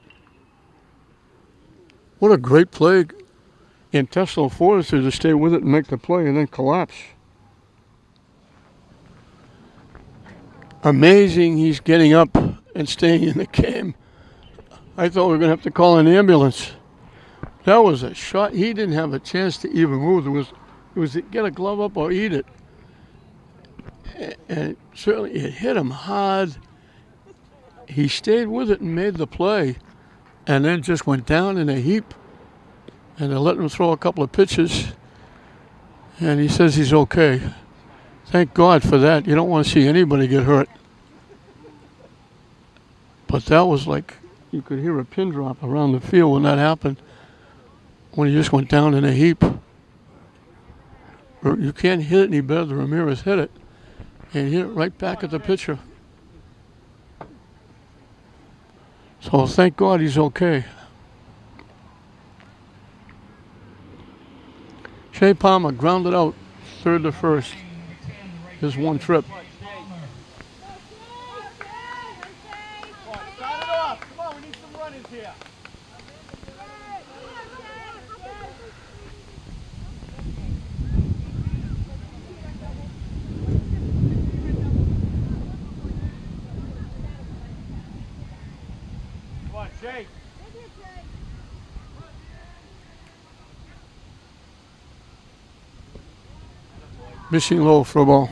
Speaker 1: What a great play. Intestinal fortitude to stay with it and make the play and then collapse. Amazing he's getting up and staying in the game. I thought we were going to have to call an ambulance. That was a shot. He didn't have a chance to even move. It was get a glove up or eat it. And certainly it hit him hard. He stayed with it and made the play, and then just went down in a heap. And they let him throw a couple of pitches, and he says he's okay. Thank God for that. You don't want to see anybody get hurt. But that was like, you could hear a pin drop around the field when that happened, when he just went down in a heap. You can't hit it any better than Ramirez hit it. And hit it right back at the pitcher. So thank God he's okay. Shea Palmer grounded out, third to first. His one trip.
Speaker 2: Start it off. Come on, we need some runners here. Come on, Shay.
Speaker 1: Missing low for a ball.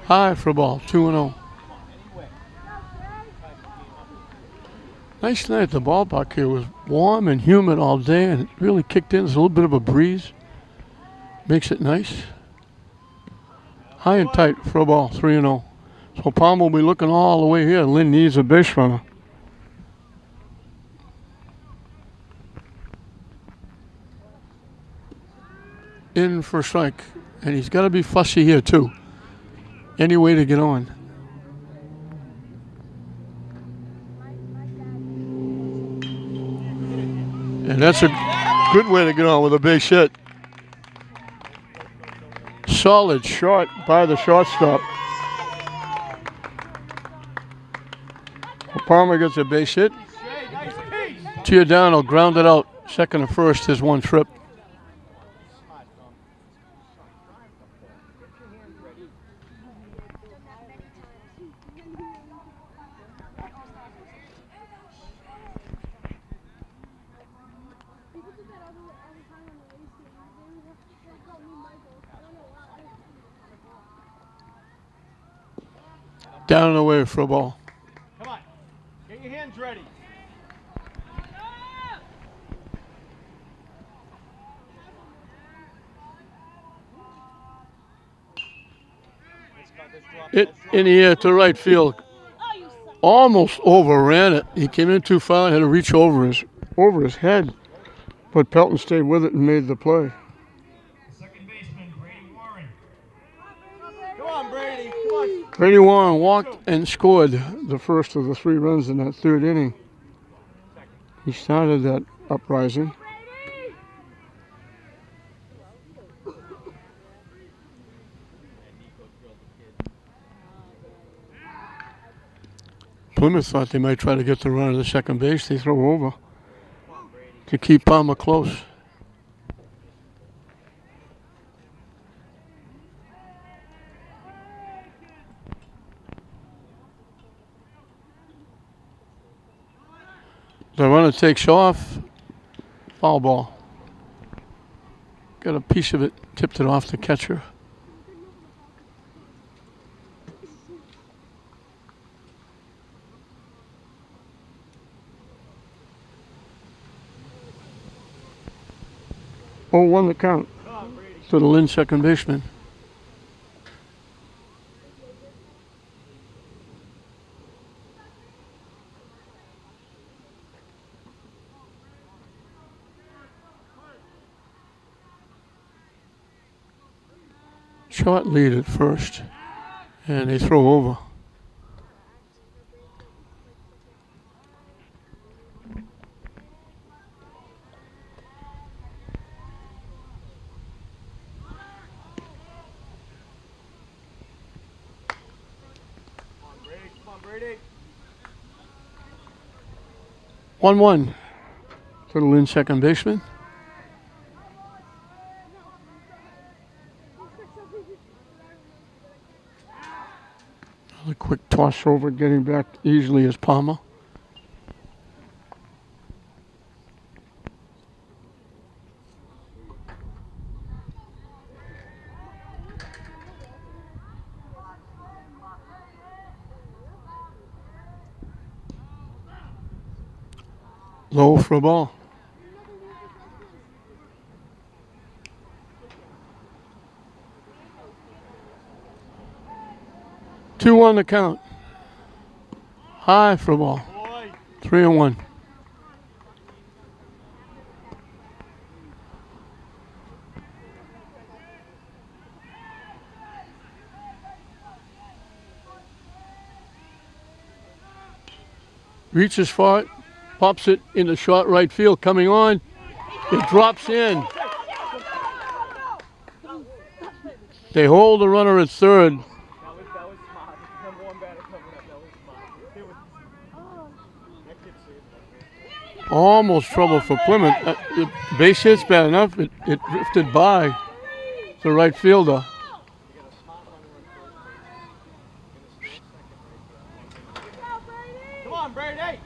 Speaker 1: High for a ball, 2-0. Nice night at the ballpark here. It was warm and humid all day, and it really kicked in. There's a little bit of a breeze. Makes it nice. High and tight for a ball, 3-0. So Palmer will be looking all the way here. Lynn needs a base runner. In for a strike. And he's got to be fussy here, too. Any way to get on. And that's a good way to get on with a base hit. Solid shot by the shortstop. Palmer gets a base hit. Giordano grounded out, second and first, his one trip. Down and away for a ball.
Speaker 2: Come on. Get your hands ready.
Speaker 1: It in the air to right field. Almost overran it. He came in too far and had to reach over his head. But Pelton stayed with it and made the play.
Speaker 3: Second baseman, Brady Warren.
Speaker 2: Come on, Brady. Come on.
Speaker 1: Brady Warren walked and scored the first of the 3 runs in that third inning. He started that uprising. Plymouth thought they might try to get the runner to second base. They throw over to keep Palmer close. The runner takes off. Foul ball. Got a piece of it, tipped it off the catcher. Oh, 1 the count to the Lynn second baseman. Short lead at first, and they throw over.
Speaker 2: Come on, Brady.
Speaker 1: 1-1 to the Lynn second baseman. A quick toss over, getting back easily as Palmer. Low for a ball. Two on the count. High for a ball. 3-1. Reaches for it, pops it into short right field. Coming on, it drops in. They hold the runner at third.
Speaker 2: That was smart. Number 1 batter coming up. That was smart. That kid saved it.
Speaker 1: Almost trouble for Plymouth. The base hit's bad enough. It drifted by the right fielder.
Speaker 2: Come on, Brady.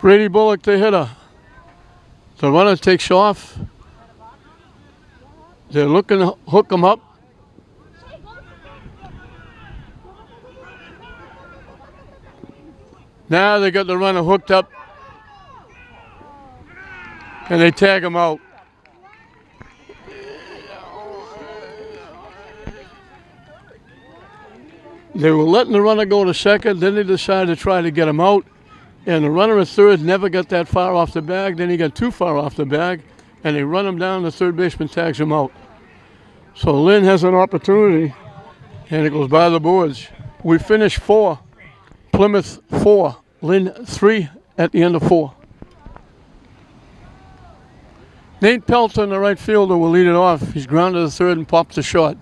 Speaker 1: Brady Bullock, the hitter. The runner takes off. They're looking to hook him up. Now they got the runner hooked up. And they tag him out. They were letting the runner go to second, then they decided to try to get him out. And the runner at third never got that far off the bag. Then he got too far off the bag, and they run him down. The third baseman tags him out. So Lynn has an opportunity, and it goes by the boards. We finished 4. Plymouth 4. Lynn 3 at the end of 4. Nate Pelton, the right fielder, will lead it off. He's grounded to the third and popped the shot.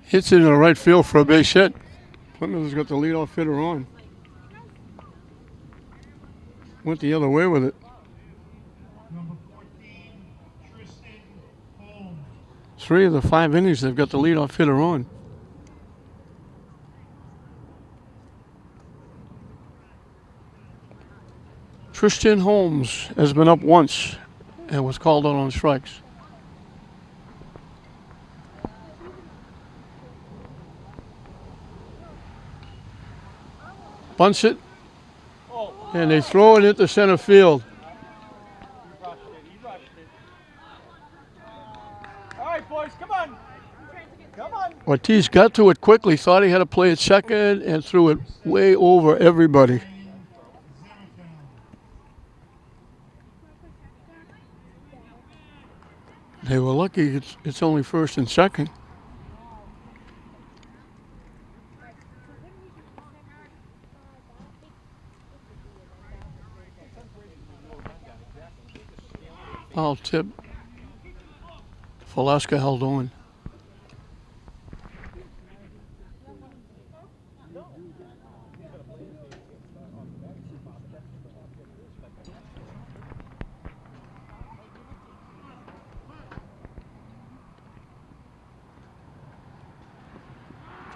Speaker 1: Hits it in the right field for a base hit. Plymouth has got the leadoff hitter on. Went the other way with it.
Speaker 3: Number 14, Tristan Holmes.
Speaker 1: 3 of the 5 innings, they've got the leadoff hitter on. Tristan Holmes has been up once and was called out on strikes. Bunts it, and they throw it into center field.
Speaker 2: He rushed it. All right, boys, come on. Come on.
Speaker 1: Ortiz got to it quickly, thought he had to play it second, and threw it way over everybody. They were lucky it's only first and second. Foul tip. Velasca held on.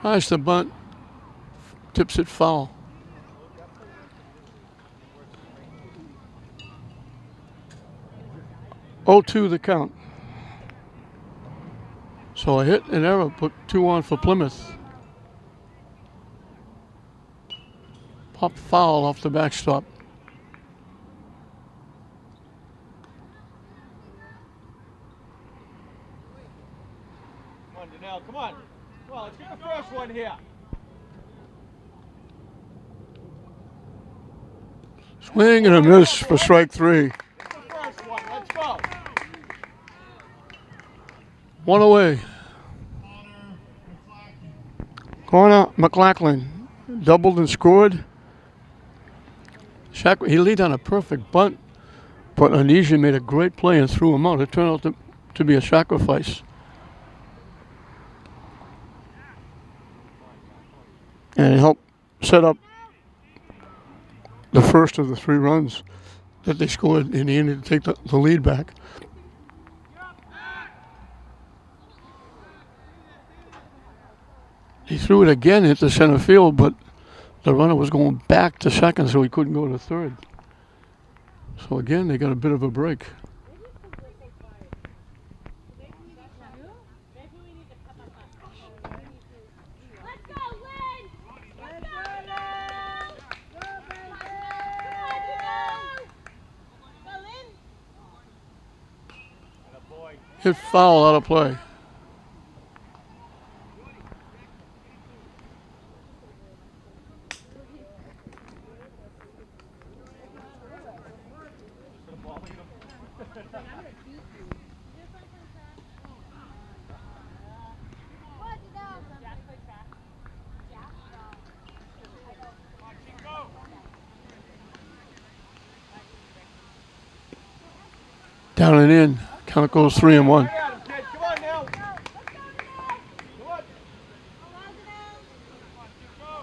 Speaker 1: Tries the bunt, tips it foul. 0-2 the count. So a hit and error put 2 on for Plymouth. Pop foul off the backstop.
Speaker 2: Come on, Danelle, come on. Come on, let's get the first one here.
Speaker 1: Swing and a miss for strike 3.
Speaker 2: Get the first one, let's go.
Speaker 1: 1 away. Corner McLachlan doubled and scored. He laid on a perfect bunt, but Anisia made a great play and threw him out. It turned out to be a sacrifice. And it helped set up the first of the 3 runs that they scored in the inning to take the lead back. He threw it again into center field, but the runner was going back to second, so he couldn't go to third. So again, they got a bit of a break.
Speaker 4: Let's go, Lynn! Let's go, Lynn! Go, Lynn!
Speaker 1: Hit foul out of play. Down and in. Count goes 3-1.
Speaker 2: Come on now. Come on.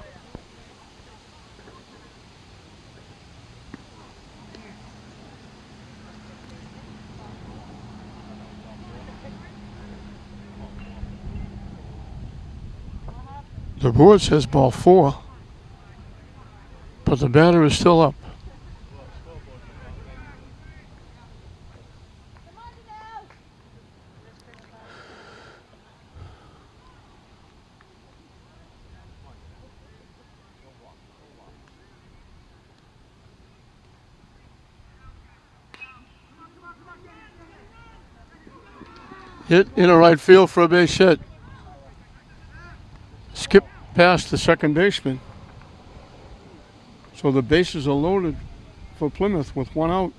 Speaker 1: The board says ball 4, but the batter is still up. Hit in a right field for a base hit. Skip past the second baseman. So the bases are loaded for Plymouth with 1 out.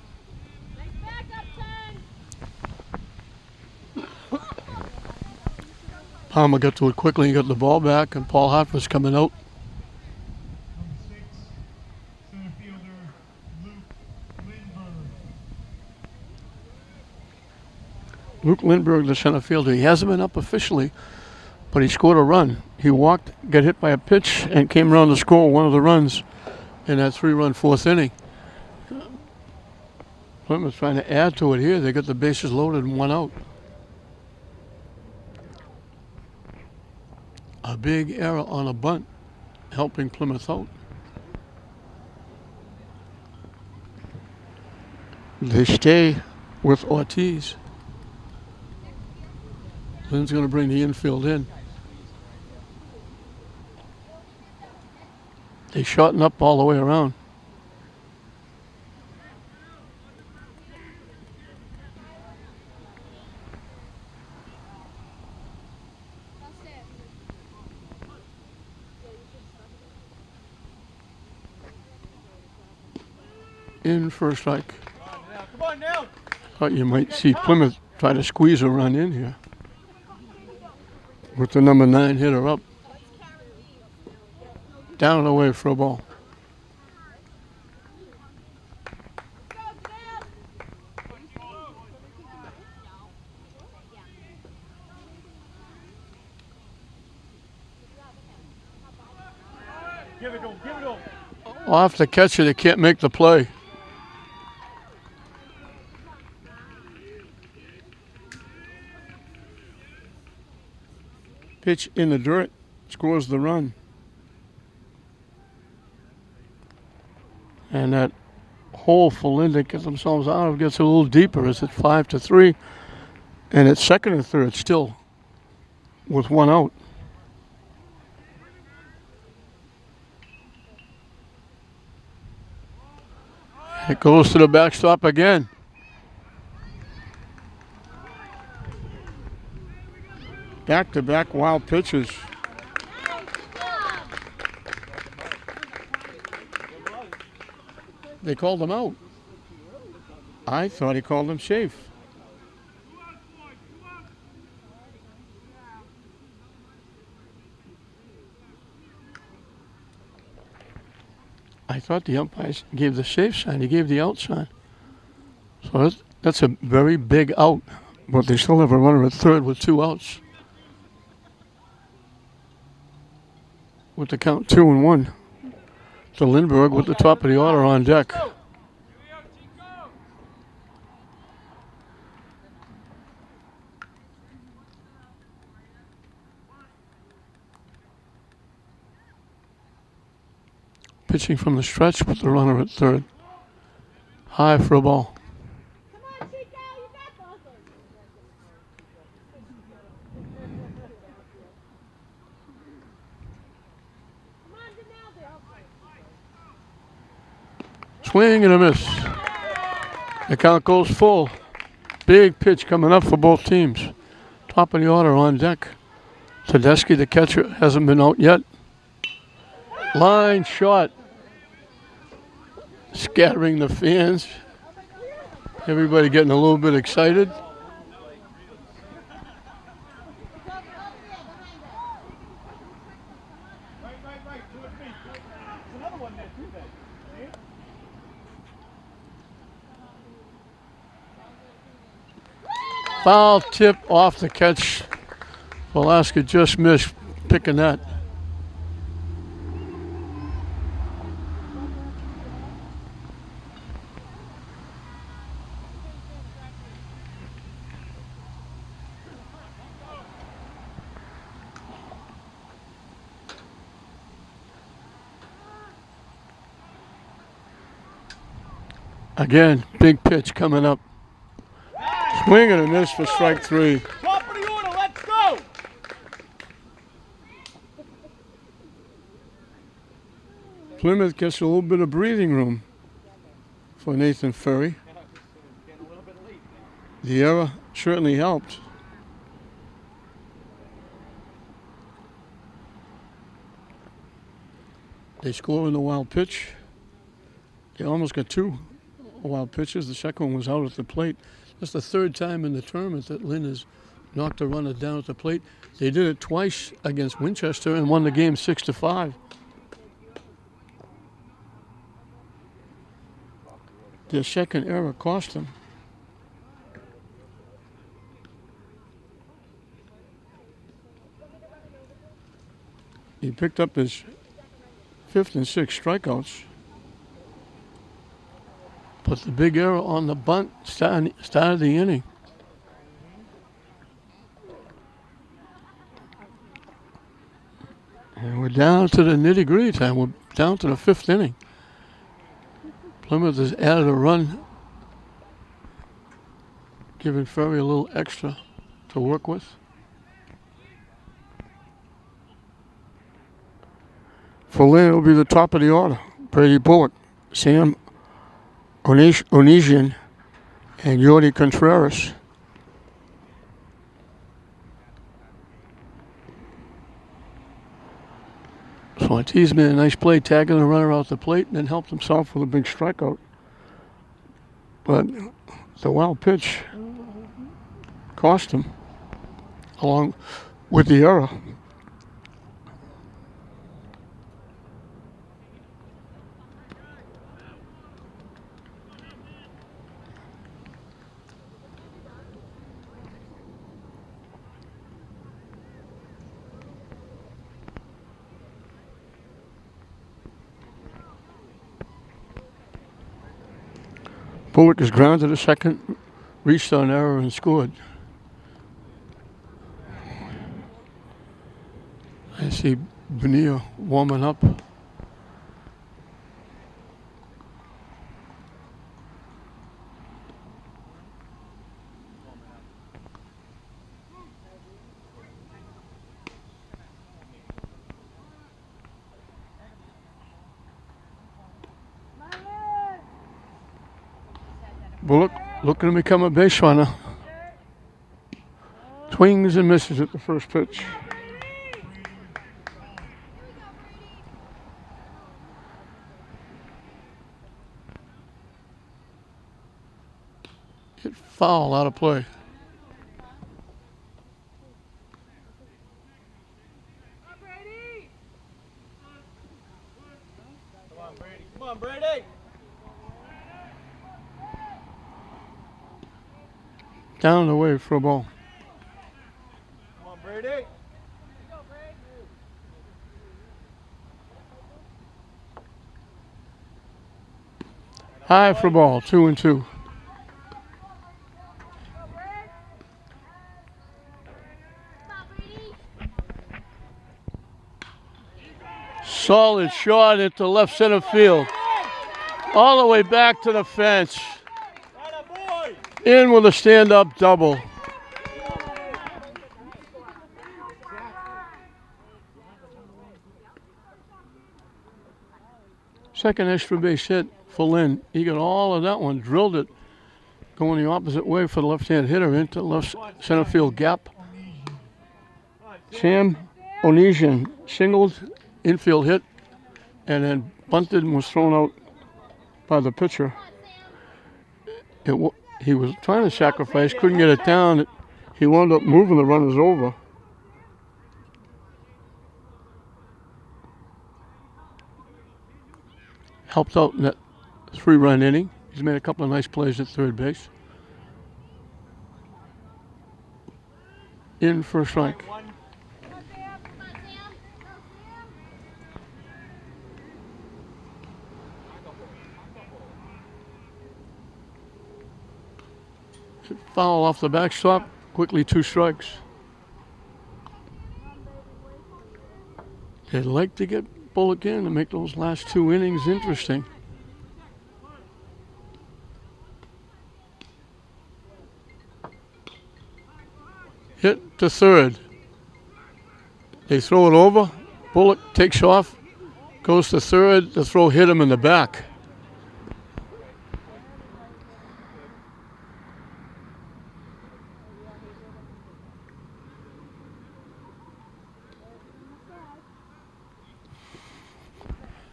Speaker 4: Nice backup turn!
Speaker 1: Palmer got to it quickly and got the ball back, and Paul Hart was coming out.
Speaker 3: Number 6, center fielder Luke Lindbergh.
Speaker 1: Luke Lindbergh, the center fielder. He hasn't been up officially, but he scored a run. He walked, got hit by a pitch, and came around to score one of the runs in that 3-run 4th inning. Plymouth trying to add to it here. They got the bases loaded and 1 out. A big error on a bunt, helping Plymouth out. They stay with Ortiz. Lynn's going to bring the infield in. They shorten up all the way around. In for a strike.
Speaker 2: Come on now.
Speaker 1: Thought you might see Plymouth try to squeeze a run in here. With the number 9 hitter up. Down and away for a ball.
Speaker 2: Give it to him, give it to him.
Speaker 1: Off the catcher, they can't make the play. Pitch in the dirt scores the run. And that hole for Lynn to get themselves out of gets a little deeper. It's at 5-3. And it's second and third still with one out. It goes to the backstop again. Back-to-back wild pitches. They called him out. I thought he called him safe. I thought the umpires gave the safe sign. He gave the out sign. So that's a very big out. But they still have a runner at third with 2 outs. With the count 2-1. To Lindbergh with the top of the order on deck. Pitching from the stretch with the runner at third. High for a ball.
Speaker 4: Come on, Chico, you got this. Come on, Denaldi.
Speaker 1: Swing and a miss. The count goes full. Big pitch coming up for both teams. Top of the order on deck. Tedeschi, the catcher, hasn't been out yet. Line shot. Scattering the fans. Everybody getting a little bit excited.
Speaker 2: Right. 2 feet. There's another one there too, then. See?
Speaker 1: Foul tip off the catch. Velasquez just missed picking that. Again, big pitch coming up. Swing and a miss for strike 3.
Speaker 2: Top of the order, let's go!
Speaker 1: Plymouth gets a little bit of breathing room for Nathan Ferry.
Speaker 2: Getting a little bit late.
Speaker 1: The error certainly helped. They score in the wild pitch. They almost got 2 wild pitches. The second one was out at the plate. That's the 3rd time in the tournament that Lynn has knocked a runner down at the plate. They did it twice against Winchester and won the game 6-5. Their second error cost them. He picked up his 5th and 6th strikeouts. But the big error on the bunt started the inning. And we're down to the nitty-gritty time. We're down to the 5th inning. Plymouth has added a run, giving Ferry a little extra to work with. For Lynn, it'll be the top of the order. Brady Bullock, Sam Onesian, and Yordi Contreras. So Ortiz made a nice play, tagging the runner out the plate, and then helped himself with a big strikeout. But the wild pitch cost him, along with the error. Bullock is grounded to second, reached on error and scored. I see Bonilla warming up. Bullock looking to become a base runner. Swings and misses at the first pitch. Hit foul out of play.
Speaker 2: Come on, Brady.
Speaker 1: Down and away for a ball.
Speaker 2: Come on, Brady.
Speaker 1: High for a ball, 2-2. Solid shot into left center field. All the way back to the fence. In with a stand-up double. Second extra base hit for Lynn. He got all of that one, drilled it, going the opposite way for the left-hand hitter into left center field gap. Sam Onesian singled, infield hit, and then bunted and was thrown out by the pitcher. He was trying to sacrifice, couldn't get it down. He wound up moving the runners over. Helped out in that 3-run inning. He's made a couple of nice plays at third base. In for a strike. Foul off the backstop. Quickly 2 strikes. They'd like to get Bullock in to make those last 2 innings interesting. Hit to third. They throw it over. Bullock takes off, goes to third. The throw hit him in the back.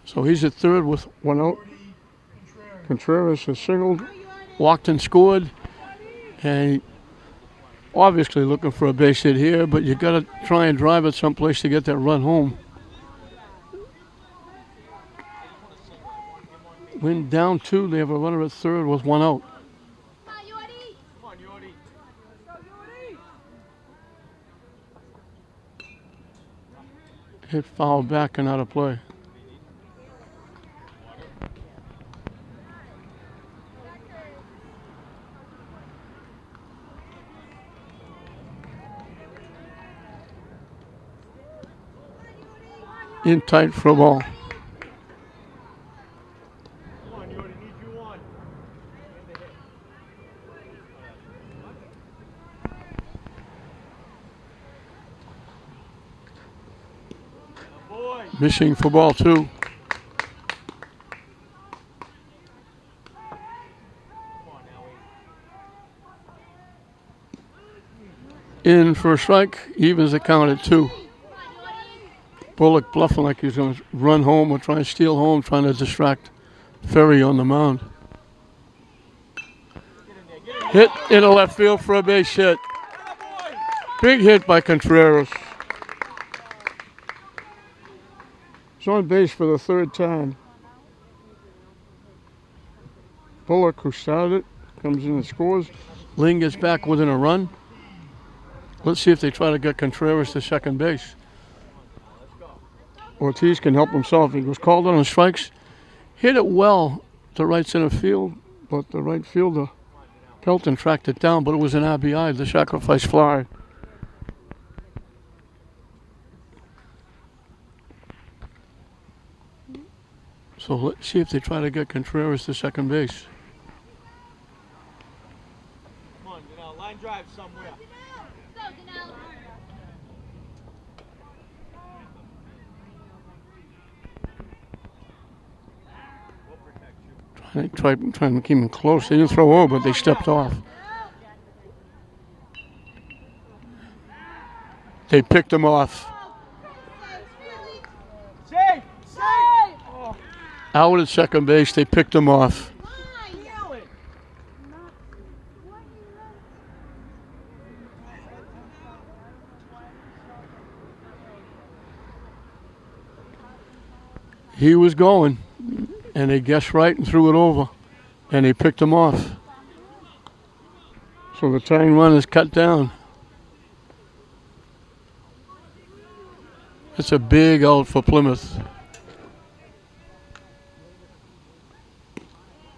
Speaker 1: So he's at third with 1 out. Contreras has singled, walked and scored, and obviously looking for a base hit here, but you got to try and drive it someplace to get that run home. Win down 2. They have a runner at third with 1 out. Hit foul back and out of play. In tight for a ball.
Speaker 2: Come on, Yordi, need you on. Boy.
Speaker 1: Missing for ball 2. In for a strike, evens the count at 2. Bullock bluffing like he's going to run home or try and steal home, trying to distract Ferry on the mound. Hit into left field for a base hit. Big hit by Contreras. He's on base for the 3rd time. Bullock, who started it, comes in and scores. Lynn gets back within a run. Let's see if they try to get Contreras to second base. Ortiz can help himself. He was called on strikes. Hit it well to right center field, but the right fielder, Pelton, tracked it down, but it was an RBI, the sacrifice fly. So let's see if they try to get Contreras to second base.
Speaker 2: Come on, Janelle. Line drive somewhere.
Speaker 4: Go, Janelle.
Speaker 2: We'll protect you.
Speaker 1: Trying to keep him close. They didn't throw over, but they stepped off. They picked him off.
Speaker 2: Safe! Safe! Oh,
Speaker 1: Out at second base, they picked him off.
Speaker 2: kill it!
Speaker 1: He was going, and they guessed right and threw it over, and they picked him off. So the tying run is cut down. It's a big out for Plymouth.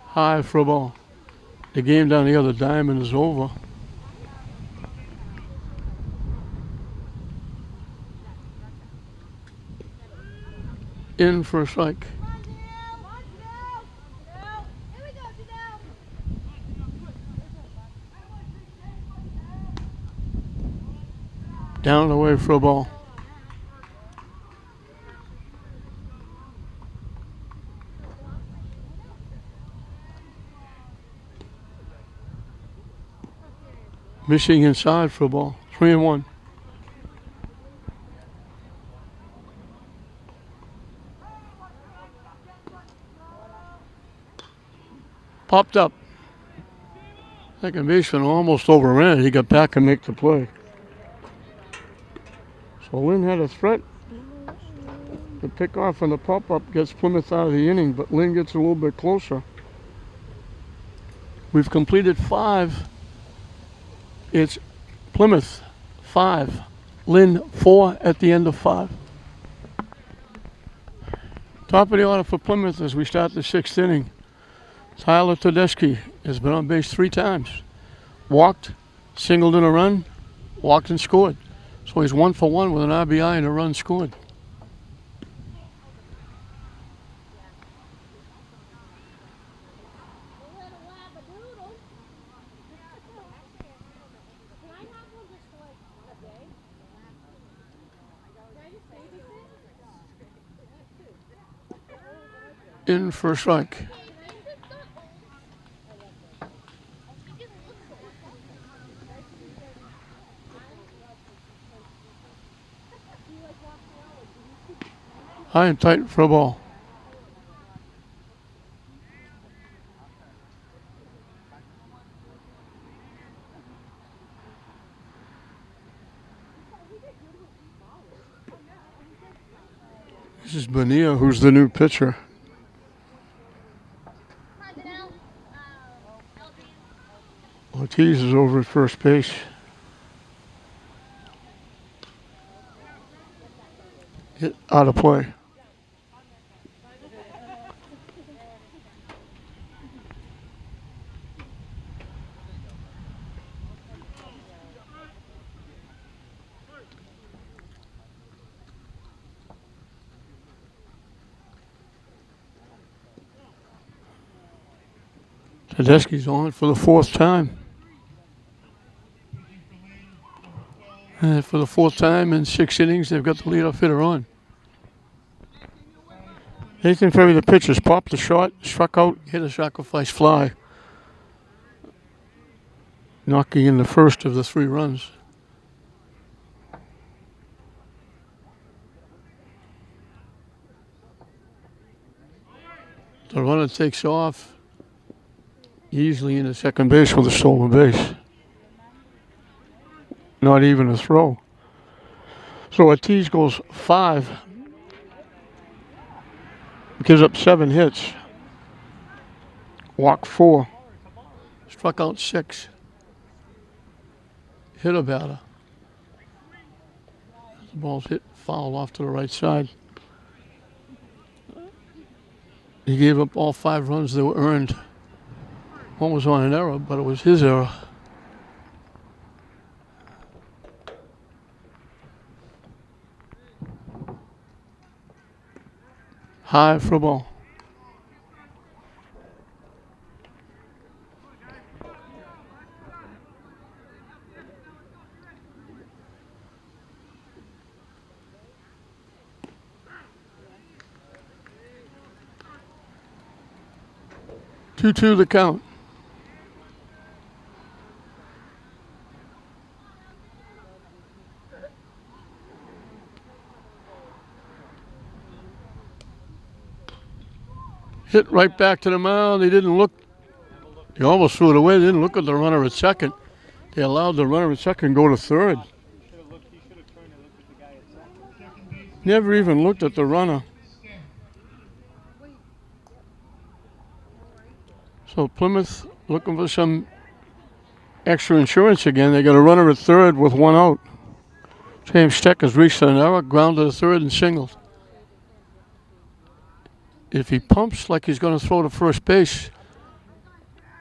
Speaker 1: High for a ball. The game down the other diamond is over. In for a strike.
Speaker 4: Come on, Janelle. Here we go, Janelle.
Speaker 1: Down and away for a ball. Missing inside for a ball. 3-1. Popped up. Second baseman almost overran it. He got back and make the play. So Lynn had a threat. The pickoff and the pop-up gets Plymouth out of the inning, but Lynn gets a little bit closer. We've completed 5. It's Plymouth 5, Lynn 4 at the end of 5. Top of the order for Plymouth as we start the 6th inning. Tyler Tedeschi has been on base 3 times. Walked, singled in a run, walked and scored. So he's 1 for 1 with an RBI and a run scored.
Speaker 4: Little labradoodle. Can I have one just for like a day? Can I just babysit?
Speaker 1: In for a strike.
Speaker 4: Can I just
Speaker 1: High and tight for a ball. This is Bonilla, who's the new pitcher.
Speaker 4: Hi, Janelle.
Speaker 1: Ortiz is over at first base. Hit out of play. Tedeschi's on for the 4th time. And for the 4th time in 6 innings, they've got the leadoff hitter on. Nathan Ferry, the pitchers, popped the shot, struck out, hit a sacrifice fly, knocking in the first of the 3 runs. The runner takes off, easily into second base with a stolen base. Not even a throw. So Ortiz goes 5. Gives up 7 hits. Walked 4. Struck out 6. Hit a batter. The ball's hit foul off to the right side. He gave up all 5 runs that were earned. One was on an error, but it was his error. High for a ball. 2-2 the count. Hit right back to the mound. He didn't look. He almost threw it away. They didn't look at the runner at second. They allowed the runner at second go to third.
Speaker 2: He should have turned and looked at the guy at second.
Speaker 1: Never even looked at the runner. So Plymouth looking for some extra insurance again. They got a runner at third with one out. James Steck has reached an error, grounded to third and singled. If he pumps like he's going to throw to first base,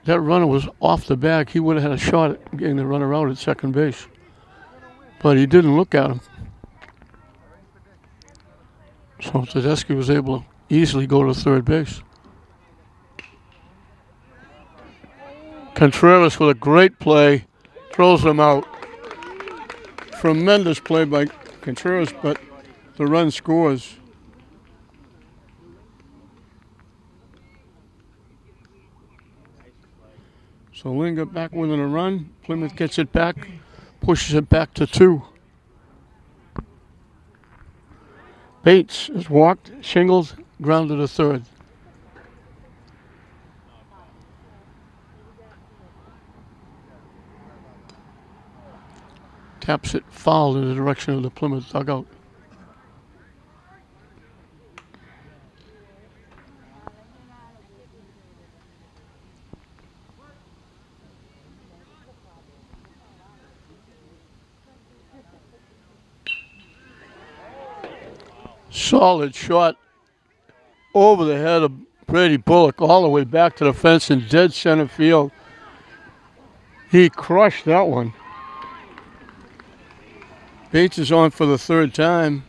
Speaker 1: that runner was off the bag. He would have had a shot at getting the runner out at second base. But he didn't look at him. So Tedeschi was able to easily go to third base. Contreras with a great play, throws him out. Tremendous play by Contreras, but the run scores. So Lynn got back within a run. Plymouth gets it back, pushes it back to 2. Bates has walked, shingles, grounded to third. Taps it foul in the direction of the Plymouth dugout. Solid shot over the head of Brady Bullock all the way back to the fence in dead center field. He crushed that one. Bates is on for the third time.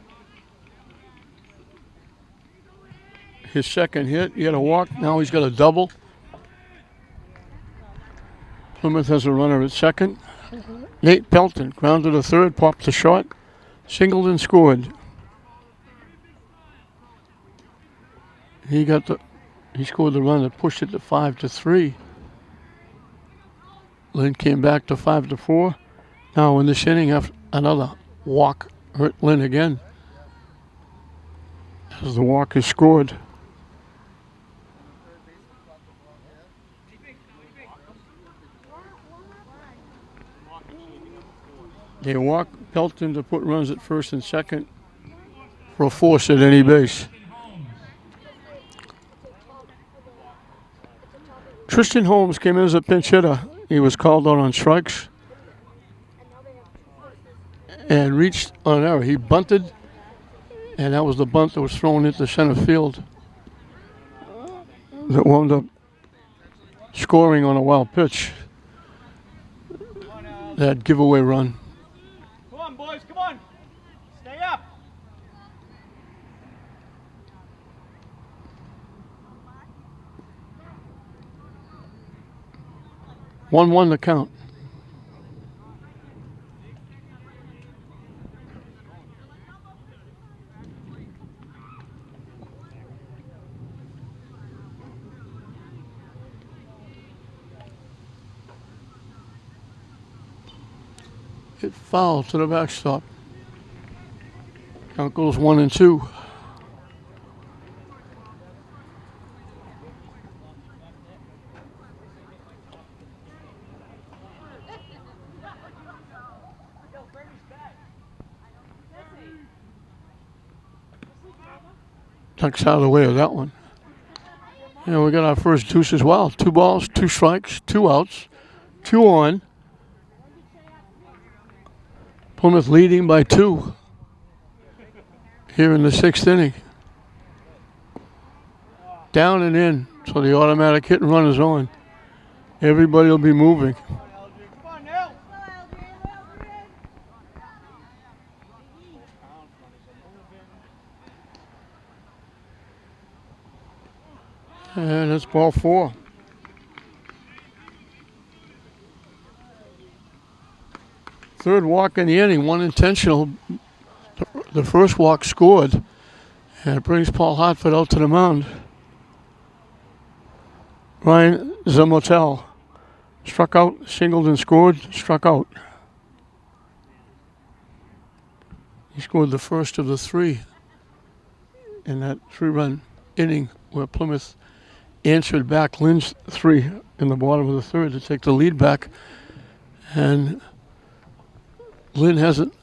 Speaker 1: His second hit, he had a walk, now he's got a double. Plymouth has a runner at second. Nate Pelton grounded to third, popped a shot, singled and scored. He scored the run that pushed it to 5-3. Lynn came back to 5-4. Now in this inning, after another walk hurt Lynn again, as the walk is scored. They walk Pelton to put runs at first and second for a force at any base. Tristan Holmes came in as a pinch hitter. He was called out on strikes and reached on an error. He bunted, and that was the bunt that was thrown into center field that wound up scoring on a wild pitch. That giveaway run.
Speaker 2: Come on, boys, come on. Stay up.
Speaker 1: One the count. Hit foul to the backstop. Count goes 1-2. Tucks out of the way of that one. Yeah, we got our first deuce as well. 2 balls, 2 strikes, 2 outs, 2 on. Plymouth leading by 2 here in the 6th inning. Down and in, so the automatic hit and run is on. Everybody will be moving.
Speaker 2: Come on, Nell.
Speaker 1: And it's ball 4. Third walk in the inning, 1 intentional. The first walk scored, and it brings Paul Hartford out to the mound. Ryan Zamotel struck out, singled and scored, struck out. He scored the first of the three in that 3-run inning where Plymouth answered back Lynn's 3 in the bottom of the third to take the lead back. And Lynn hasn't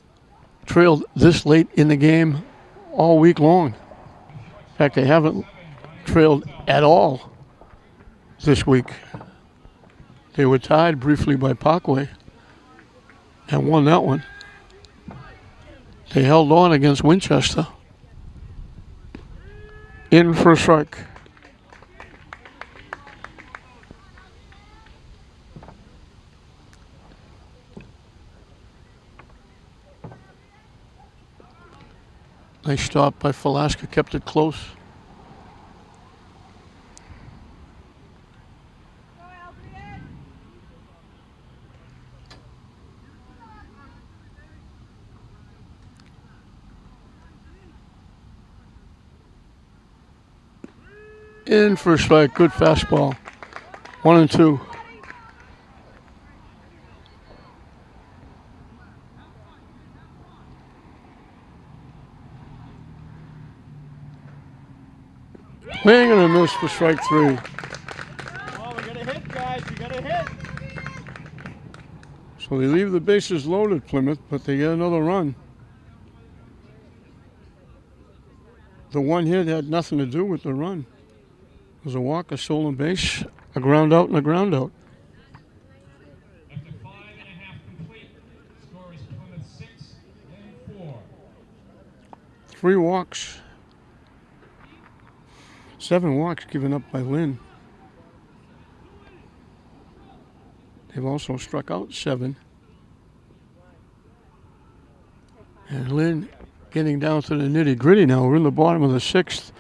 Speaker 1: trailed this late in the game all week long. In fact, they haven't trailed at all this week. They were tied briefly by Parkway and won that one. They held on against Winchester. In for a strike. Nice stop by Falaska, kept it close. In for a strike, good fastball. 1-2. Swing and a miss for strike 3.
Speaker 2: Oh, we got a hit, guys. We got a hit.
Speaker 1: So they leave the bases loaded, Plymouth, but they get another run. The one hit had nothing to do with the run. It was a walk, a stolen base, a ground out, and a ground out.
Speaker 3: After 5.5 complete, score is Plymouth 6 and 4.
Speaker 1: 3 walks. 7 walks given up by Lynn. They've also struck out 7. And Lynn getting down to the nitty-gritty now. We're in the bottom of the 6th.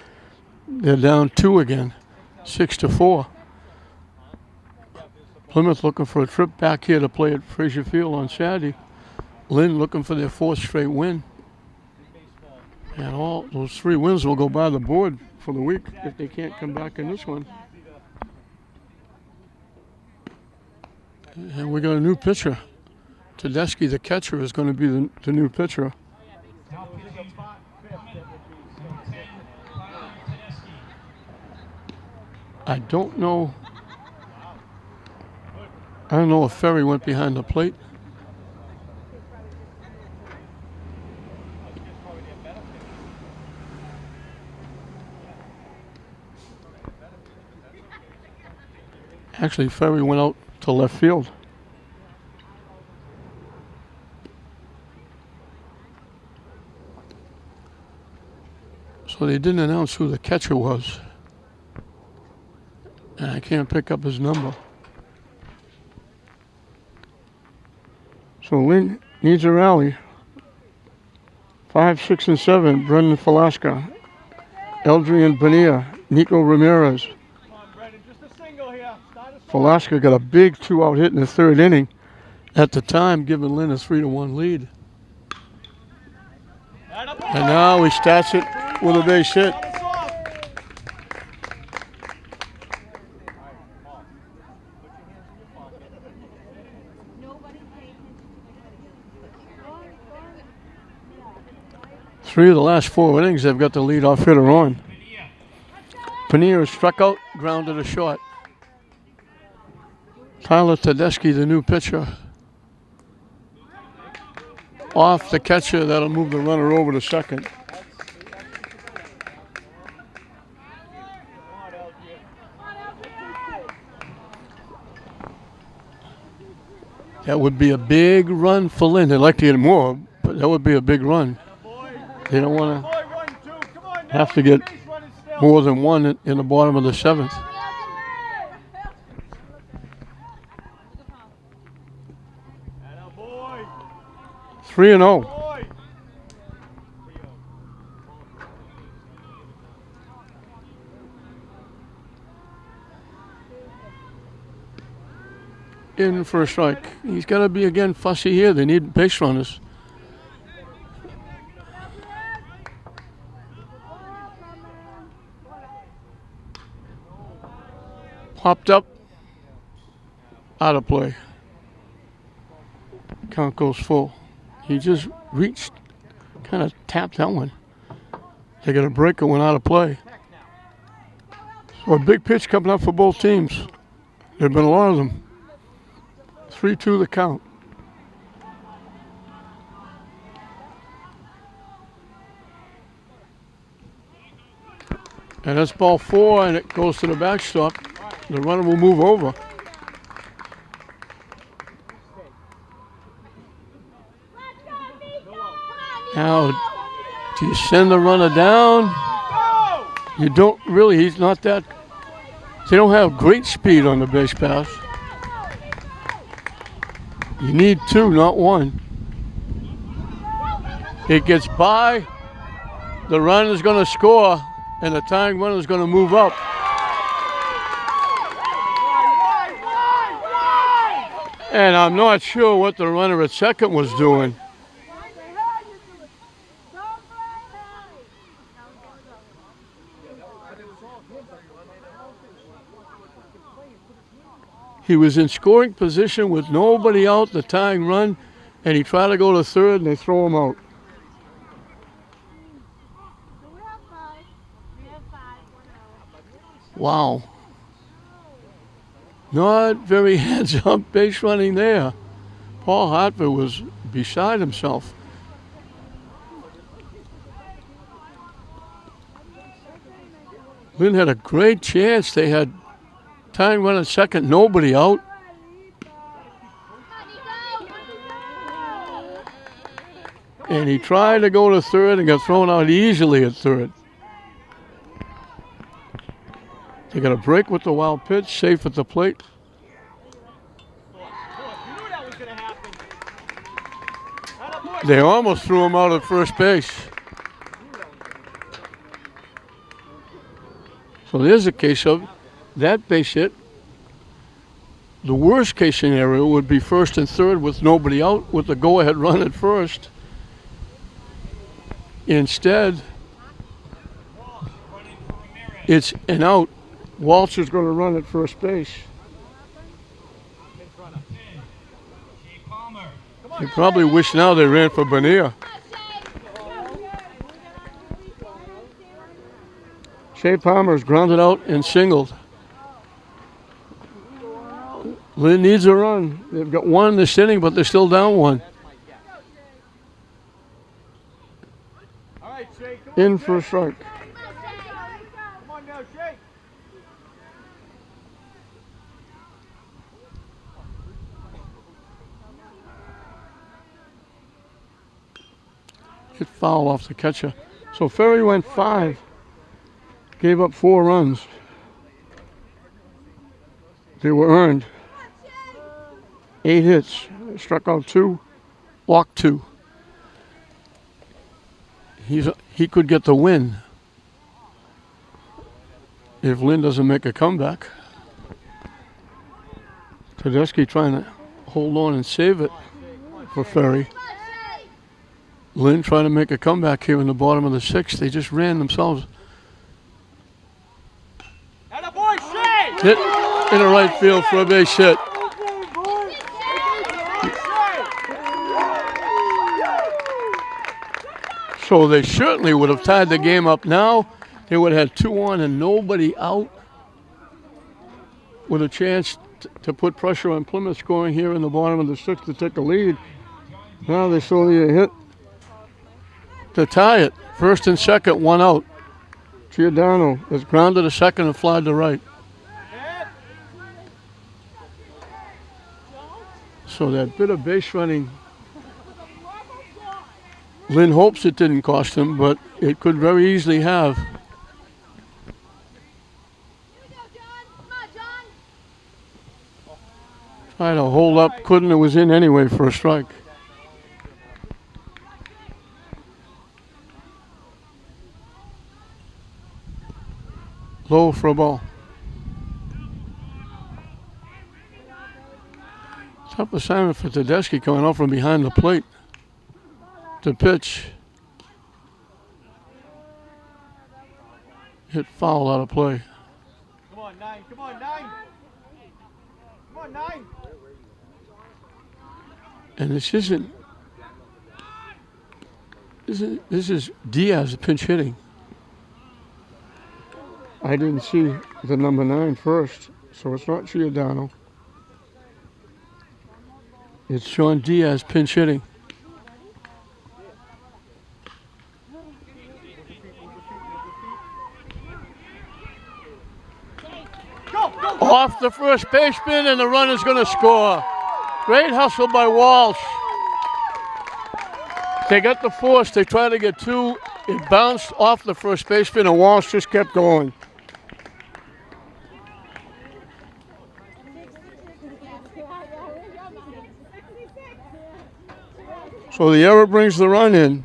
Speaker 1: They're down 2 again, 6-4. Plymouth looking for a trip back here to play at Frazier Field on Saturday. Lynn looking for their 4th straight win. And all those 3 wins will go by the board for the week if they can't come back in this one. And we got a new pitcher. Tedeschi, the catcher, is going to be the new pitcher.
Speaker 3: Now pitching Plymouth, number 10, Tyler Tedeschi.
Speaker 1: I don't know if Ferry went behind the plate. Actually, Ferry went out to left field. So they didn't announce who the catcher was. And I can't pick up his number. So Lynn needs a rally. 5, 6, and 7, Brendan Falaska, Eldrian Bonilla, Nico Ramirez.
Speaker 2: Come on, Brendan. Just a single here. Start us off.
Speaker 1: Falaska got a big 2-out hit in the 3rd inning. At the time, giving Lynn a 3-1 lead. And now he starts it with a base hit.
Speaker 2: Start us off.
Speaker 1: Three of the last 4 innings, they've got the leadoff hitter on.
Speaker 3: Padilla.
Speaker 1: Panera struck out, grounded a short. Tyler Tedeschi, the new pitcher. Off the catcher, that'll move the runner over to second. That would be a big run for Lynn. They'd like to get more, but that would be a big run. They don't want to
Speaker 2: Boy, 1, 2. Come on, now.
Speaker 1: have to get
Speaker 2: Base running still.
Speaker 1: more than one in the bottom of the 7th.
Speaker 2: Atta boy.
Speaker 1: 3-0.
Speaker 2: Boy.
Speaker 1: In for a strike. He's got to be again fussy here. They need base runners. Popped up. Out of play. Count goes full. He just reached, kind of tapped that one. They got a break and went out of play. So a big pitch coming up for both teams. There have been a lot of them. 3-2 the count. And that's ball 4, and it goes to the backstop. The runner will move over. Now, do you send the runner down? You don't really. He's not that. They don't have great speed on the base pass. You need 2, not 1. It gets by. The runner's going to score, and the tying runner's going to move up. And I'm not sure what the runner at second was doing. He was in scoring position with nobody out, the tying run, and he tried to go to third, and they throw him out. Wow. Not very hands-up base running there. Paul Hartford was beside himself. Lynn had a great chance. They had tying run at second, nobody out. And he tried to go to third and got thrown out easily at third. They got a break with the wild pitch, safe at the plate. They almost threw him out at first base. So there's a case of that base hit. The worst case scenario would be first and third with nobody out with the go-ahead run at first. Instead, it's an out. Walter's going to run at first base. They probably wish now they ran for Bonilla. Shea Palmer's grounded out and singled. Lynn needs a run. They've got 1 this inning, but they're still down 1. In for a strike.
Speaker 2: Come on now, Shake.
Speaker 1: Hit foul off the catcher. So Ferry went 5. Gave up 4 runs. They were earned. 8 hits. Struck out 2. Walked 2. He could get the win if Lynn doesn't make a comeback. Tedeschi trying to hold on and save it for Ferry. Lynn trying to make a comeback here in the bottom of the 6th. They just ran themselves. Hit in the right field for a base hit. So they certainly would have tied the game up now. They would have had 2 on and nobody out, with a chance to put pressure on Plymouth scoring here in the bottom of the 6th to take a lead. Now they saw the hit to tie it. First and second, 1 out. Giordano is grounded to second and flied to right. So that bit of base running, Lynn hopes it didn't cost him, but it could very easily have. Tried to hold up, couldn't. It was in anyway for a strike. Low for a ball. Tough assignment for Tedeschi coming out from behind the plate to pitch. Hit foul out of play.
Speaker 2: Come on, 9. Come on, 9. on, 9.
Speaker 1: And this is Diaz pinch hitting. I didn't see the number 9 first, so it's not Giordano. It's Sean Diaz pinch hitting. Off the first baseman, and the runner's going to score. Great hustle by Walsh. They got the force. They tried to get 2. It bounced off the first baseman, and Walsh just kept going. So the error brings the run in.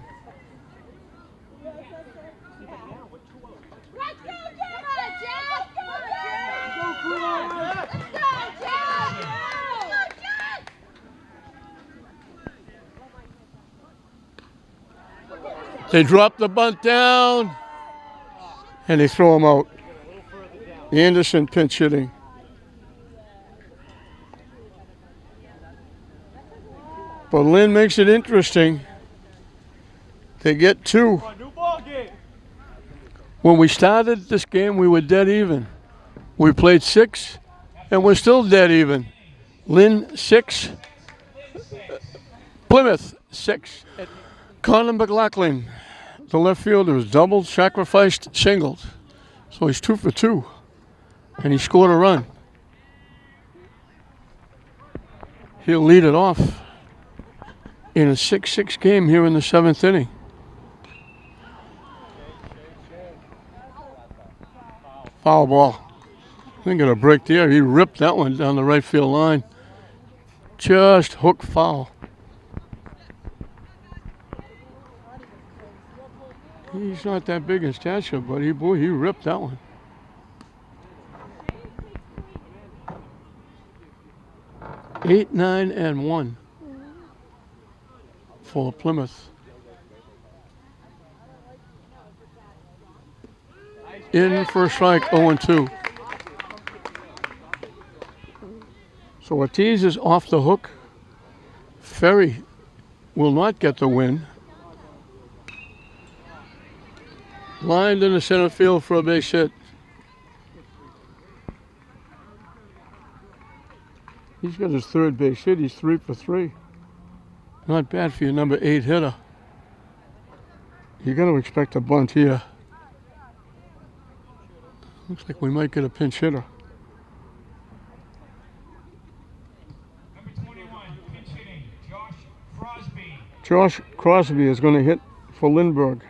Speaker 1: They drop the bunt down, and they throw him out. Anderson pinch hitting. But Lynn makes it interesting. They get 2.
Speaker 2: New ball game.
Speaker 1: When we started this game, we were dead even. We played 6, and we're still dead even. Lynn 6, Plymouth 6. Connor McLaughlin, the left fielder, is doubled, sacrificed, singled. So he's 2 for 2, and he scored a run. He'll lead it off in a 6-6 game here in the 7th inning. Foul ball. I think it'll break there. He ripped that one down the right field line. Just hook foul. He's not that big in stature, but he ripped that one. Eight, 9, and 1 for Plymouth. In for a strike, 0-2. So Ortiz is off the hook. Ferry will not get the win. Lined in the center field for a base hit. He's got his 3rd base hit. He's 3 for 3. Not bad for your number 8 hitter. You're going to expect a bunt here. Looks like we might get a pinch hitter.
Speaker 3: Number 21, pinch hitting, Josh Crosby.
Speaker 1: Josh Crosby is going to hit for Lindbergh.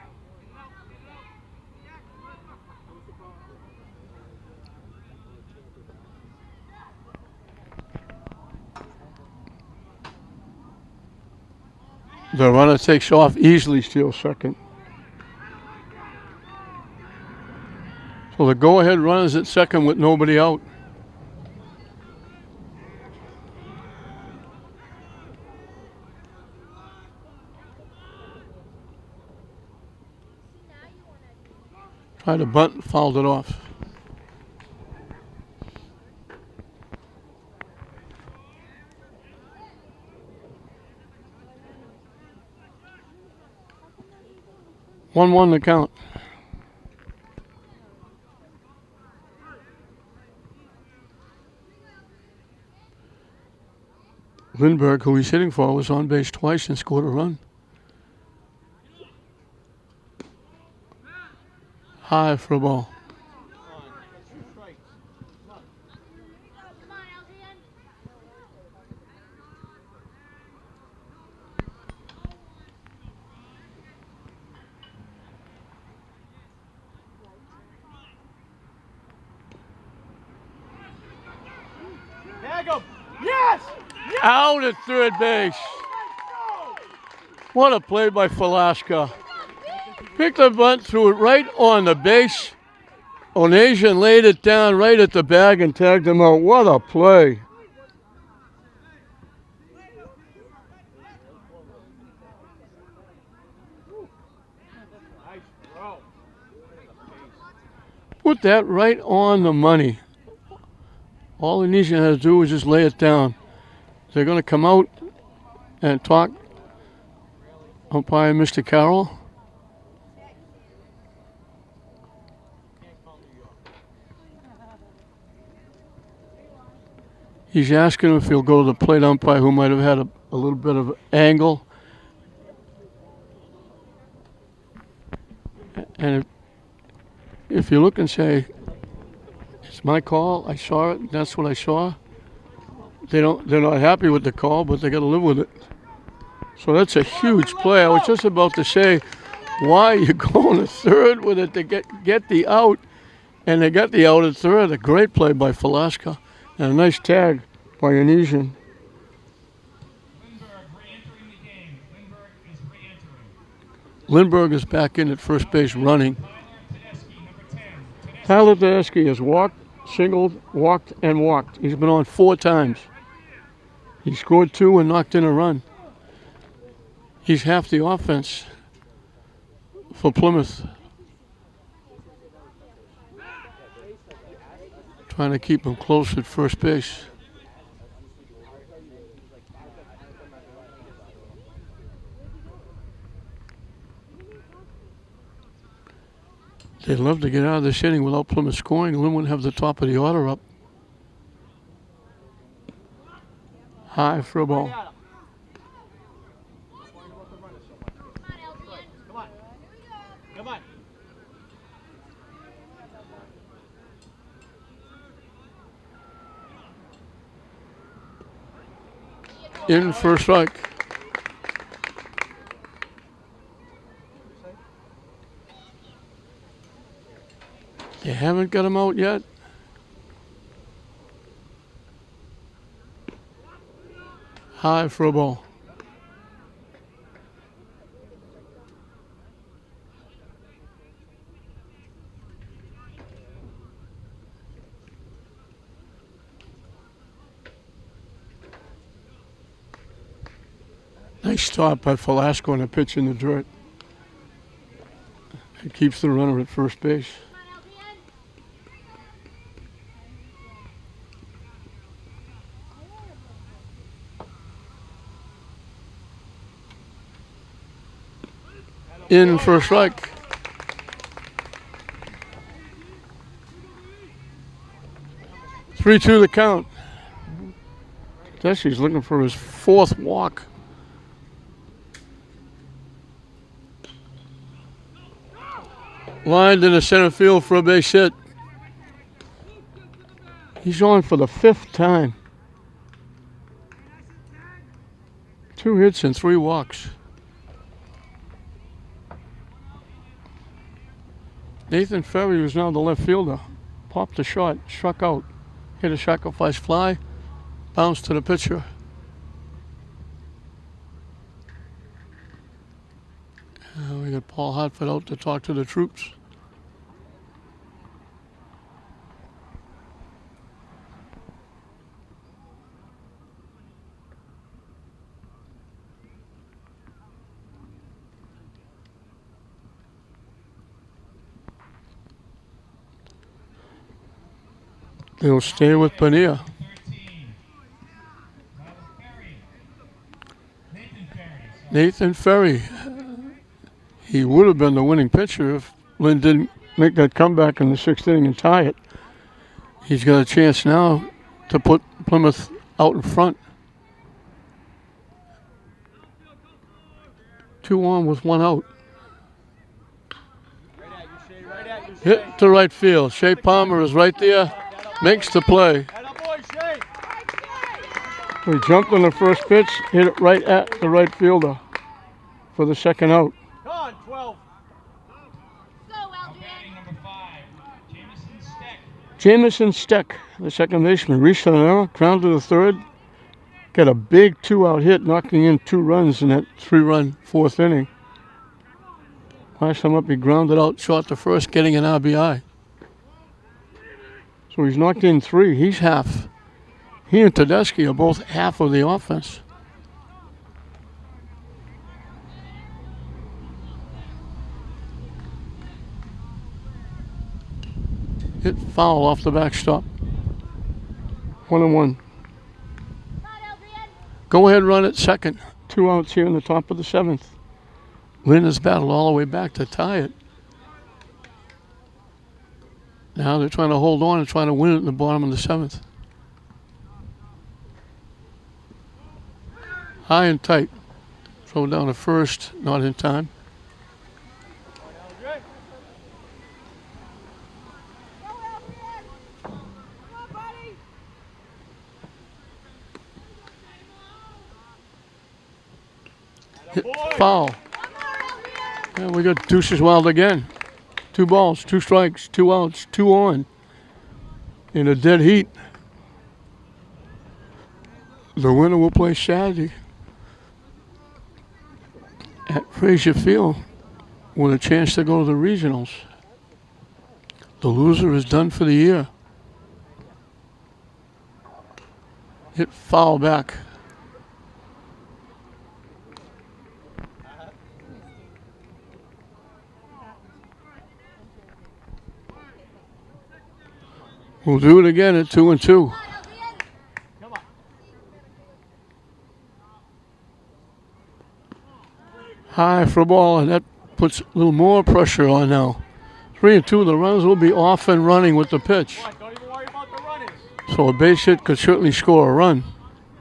Speaker 1: The runner takes off, easily steals second. So the go-ahead runner's at second with nobody out. Tried to bunt, fouled it off. One to count. Lindbergh, who he's hitting for, was on base twice and scored a run. High for a ball.
Speaker 2: Yes!
Speaker 1: Out at third base. What a play by Falaska. Picked the bunt, threw it right on the base. Onasian laid it down right at the bag and tagged him out. What a play. Put that right on the money. All he needs to do is just lay it down. They're going to come out and talk. Umpire Mr. Carroll. He's asking if he'll go to the plate umpire who might have had a little bit of angle. And if you look and say, it's my call, I saw it, that's what I saw, they're not happy with the call, but they got to live with it. So that's a huge play. I was just about to say, why are you going to third with it to get the out? And they got the out at third. A great play by Velasco. And a nice tag by Yanesian.
Speaker 3: Lindbergh re-entering the game. Lindbergh is re-entering.
Speaker 1: Lindbergh is back in at first base running.
Speaker 3: Tyler Tedeschi, number 10. Tedeschi
Speaker 1: Tyler Tedeschi has walked, singled, walked, and walked. He's been on 4 times. He scored 2 and knocked in a run. He's half the offense for Plymouth. Trying to keep him close at first base. They'd love to get out of this inning without Plymouth scoring. Lynn wouldn't have the top of the order up. High for a ball.
Speaker 2: Come on. Come on.
Speaker 1: In for a strike. They haven't got him out yet. High for a ball. Nice stop by Velasco on a pitch in the dirt. It keeps the runner at first base. In for a strike. Three-two the count. Tedeschi's looking for his 4th walk. Lined in the center field for a base hit. He's on for the 5th time. 2 hits and 3 walks. Nathan Ferry, who's now the left fielder, popped a shot, struck out, hit a sacrifice fly, bounced to the pitcher. We got Paul Hartford out to talk to the troops. They'll stay with Bonilla.
Speaker 3: 13. Nathan Ferry.
Speaker 1: Nathan Ferry. He would have been the winning pitcher if Lynn didn't make that comeback in the 6th inning and tie it. He's got a chance now to put Plymouth out in front. 2 on with 1 out. Hit to right field. Shea Palmer is right there. Makes the play. He jumped on the first pitch, hit it right at the right fielder for the 2nd out.
Speaker 2: Come on, 12.
Speaker 4: Go, Aldrin.
Speaker 3: Batting number 5. Jamison Steck.
Speaker 1: Jamison Steck, the second baseman, reached on an error, grounded to the 3rd. Got a big 2-out hit, knocking in 2 runs in that 3-run 4th inning. Last time up, he grounded out short to first, getting an RBI. So he's knocked in 3. He's half. He and Tedeschi are both half of the offense. Hit foul off the backstop. 1-1.
Speaker 4: Come on, Adrian.
Speaker 1: Go ahead, run it second. 2 outs here in the top of the 7th. Lynn has battled all the way back to tie it. Now they're trying to hold on and trying to win it in the bottom of the 7th. High and tight. Throw down to first, not in time.
Speaker 2: Aldrin.
Speaker 4: Go, Adrian. Come on, buddy.
Speaker 1: Hit
Speaker 2: Attaboy.
Speaker 1: foul.
Speaker 4: One more, Adrian.
Speaker 1: And we got deuces wild again. 2 balls, 2 strikes, 2 outs, 2 on. In a dead heat. The winner will play Saturday at Frazier Field with a chance to go to the regionals. The loser is done for the year. Hit foul back. We'll do it again at 2-2.
Speaker 4: Come on, Adrian.
Speaker 2: Come on.
Speaker 1: High for a ball, and that puts a little more pressure on now. 3-2, the runners will be off and running with the pitch.
Speaker 2: Come on, don't even worry about the runners.
Speaker 1: So a base hit could certainly score a run.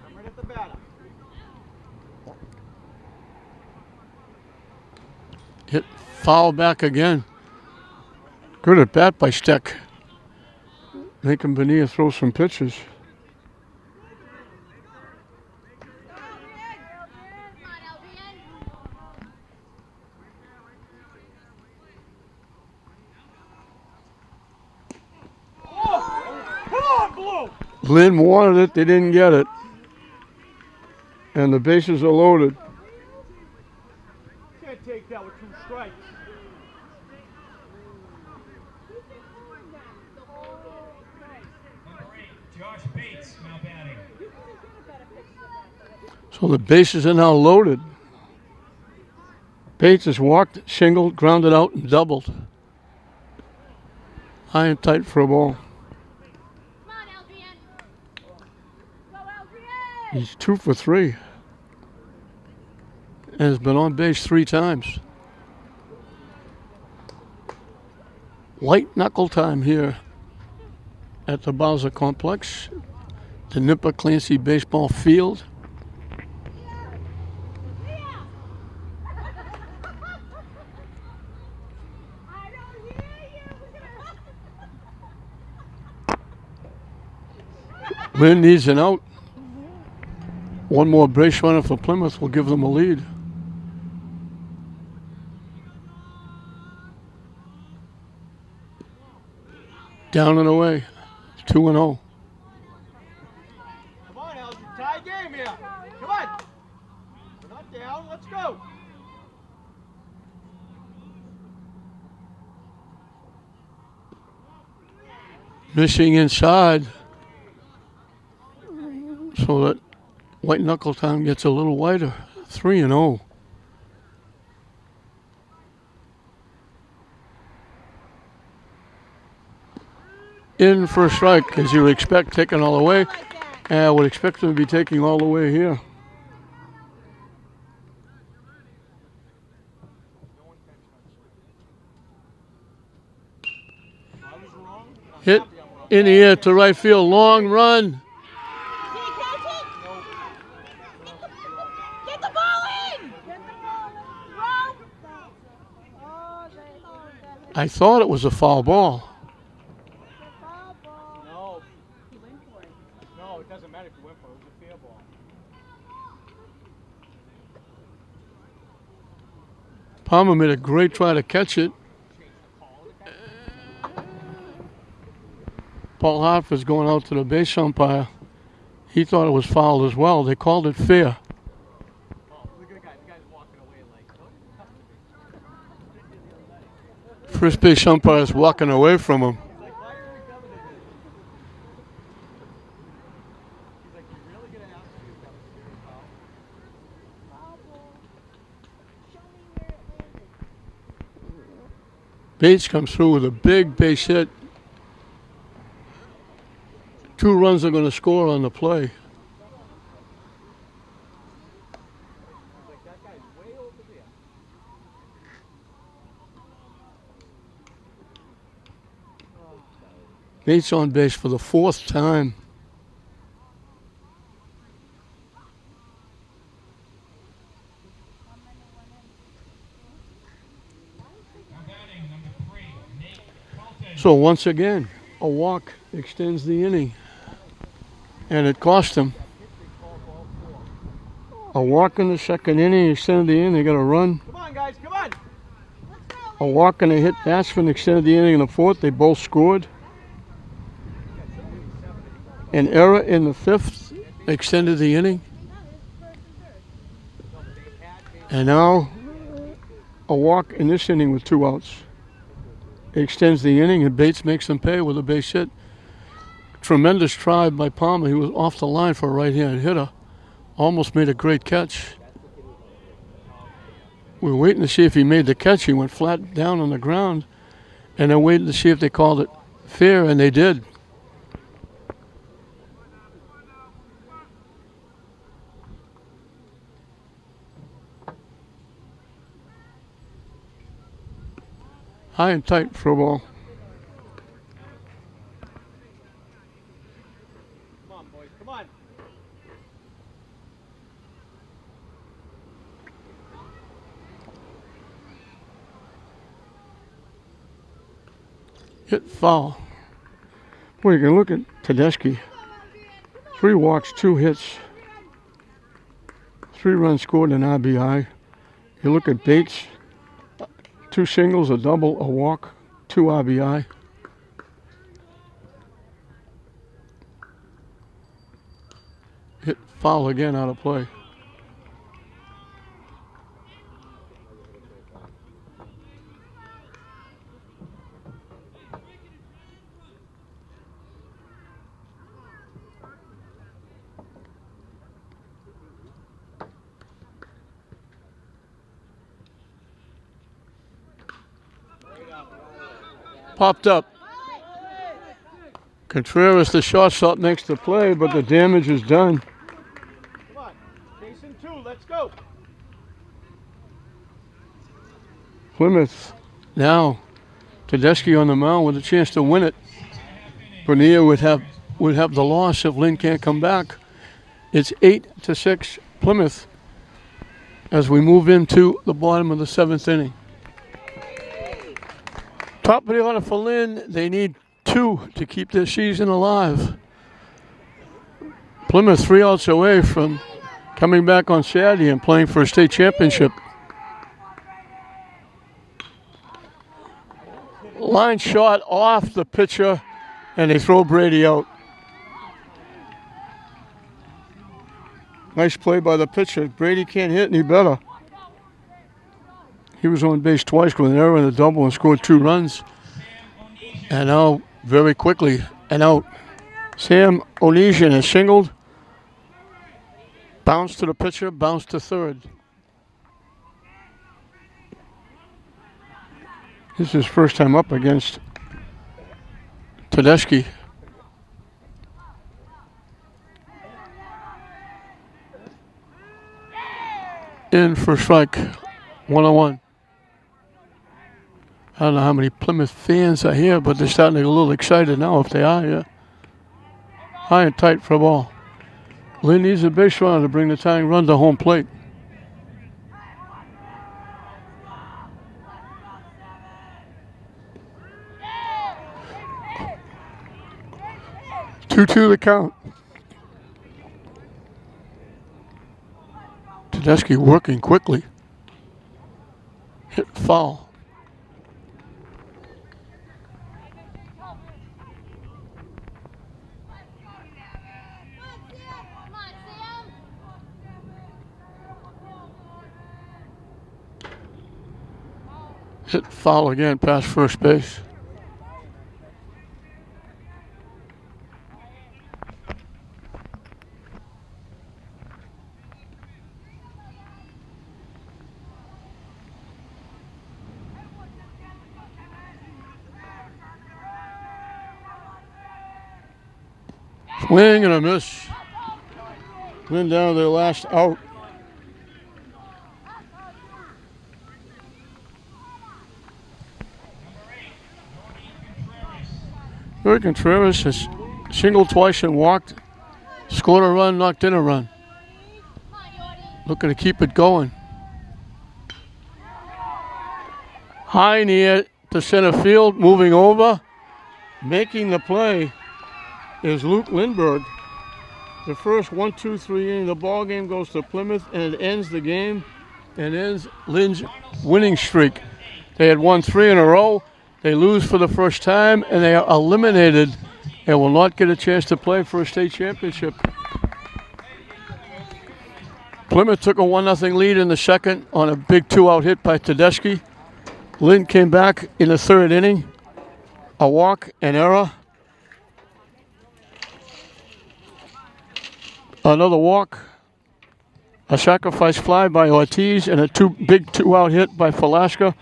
Speaker 2: I'm right at the batter.
Speaker 1: Hit foul back again. Good at bat by Steck. Making Bonilla throw some pitches.
Speaker 4: Come on, Adrian.
Speaker 2: Come on, Blue.
Speaker 1: Lynn wanted it, they didn't get it. And the bases are loaded.
Speaker 2: Can't take that with 2 strikes.
Speaker 3: Number 8, Josh Bates now batting.
Speaker 1: So the bases are now loaded. Bates has walked, singled, grounded out, and doubled. High and tight for a ball.
Speaker 4: Come on, Adrian. Go, Adrian.
Speaker 1: He's 2 for 3. And has been on base 3 times. White knuckle time here at the Bowser Complex, the Nipper Clancy Baseball Field.
Speaker 4: I don't hear you.
Speaker 1: Lynn needs an out. One more base runner for Plymouth will give them a lead. Down and away, 2-0.
Speaker 2: Come on, Aldrin. Tie game here. Come on. We're not down. Let's go.
Speaker 1: Missing inside, so that white knuckle time gets a little wider. 3-0. In for a strike, as you would expect, taken all the way. And I would expect them to be taking all the way here.
Speaker 2: I was wrong. I'm
Speaker 1: Hit
Speaker 2: happy I'm wrong.
Speaker 1: in the air to right field, long run.
Speaker 4: Can you catch it? Get the ball in. Get the ball in. Row. Oh, they.
Speaker 1: I thought it was a foul ball.
Speaker 2: No. No, it doesn't matter if you went for it. It was a fair ball.
Speaker 1: Palmer made a great try to catch it. Paul Hartford's going out to the base umpire. He thought it was foul as well. They called it fair.
Speaker 2: Oh, look at the guy. The guy's walking away like.
Speaker 1: First base umpire is walking away from him.
Speaker 2: He's like, why are we coming to this? He's like, you really gonna ask me if that was fair or foul?
Speaker 4: Show me where it landed.
Speaker 1: Bates comes through with a big base hit 2 runs are going to score on the play.
Speaker 2: Like that guy's way over there.
Speaker 1: Bates on base for the 4th time.
Speaker 3: Now batting number 3, Nate Colton.
Speaker 1: So once again, a walk extends the inning. And it cost him. A walk in the 2nd inning extended the inning. They got a run.
Speaker 2: Come on, guys, come on.
Speaker 1: A walk and a hit batsman extended the inning in the 4th. They both scored. An error in the 5th extended the inning. And now a walk in this inning with 2 outs. It extends the inning, and Bates makes them pay with a base hit. Tremendous try by Palmer. He was off the line for a right-handed hitter. Almost made a great catch. We were waiting to see if he made the catch. He went flat down on the ground, and then waiting to see if they called it fair, and they did. High and tight for a ball.
Speaker 2: Come on, boys, come on.
Speaker 1: Hit foul. Boy, you can look at Tedeschi. 3 walks, 2 hits. 3 runs scored, an RBI. You look at Bates. 2 singles, a double, a walk, 2 RBI. Hit foul again out of play. Popped up. Contreras, the shortstop, makes the play, but the damage is done.
Speaker 2: Come on. Jason 2, let's go.
Speaker 1: Plymouth now. Tedeschi on the mound with a chance to win it. Bonilla would have the loss if Lynn can't come back. It's 8-6 Plymouth as we move into the bottom of the 7th inning. Top of the order for Lynn. They need 2 to keep their season alive. Plymouth 3 outs away from coming back on Saturday and playing for a state championship. Line shot off the pitcher, and they throw Brady out. Nice play by the pitcher. Brady can't hit any better. He was on base twice with an error and a double and scored 2 runs. And now, very quickly, and out. Sam Onesian has singled. Bounce to the pitcher, bounce to third. This is his first time up against Tedeschi. In for strike, 1-1. I don't know how many Plymouth fans are here, but they're starting to get a little excited now if they are here. High and tight for a ball. Lynn needs a base runner to bring the tying run to home plate. Two the count. Tedeschi working quickly. Hit foul. Hit foul again past first base. Swing and a miss. Lynn down to their last out. Joey Contreras has singled twice and walked. Scored a run, knocked in a run. Looking to keep it going. High in the air to center field, moving over. Making the play is Luke Lindbergh. The first 1-2-3 inning, the ball game goes to Plymouth, and it ends the game and ends Lynn's winning streak. They had won 3 in a row. They lose for the first time, and they are eliminated and will not get a chance to play for a state championship. Plymouth took a 1-0 lead in the second on a big 2-out hit by Tedeschi. Lynn came back in the third inning. A walk, an error. Another walk. A sacrifice fly by Ortiz and a big 2-out hit by Falaska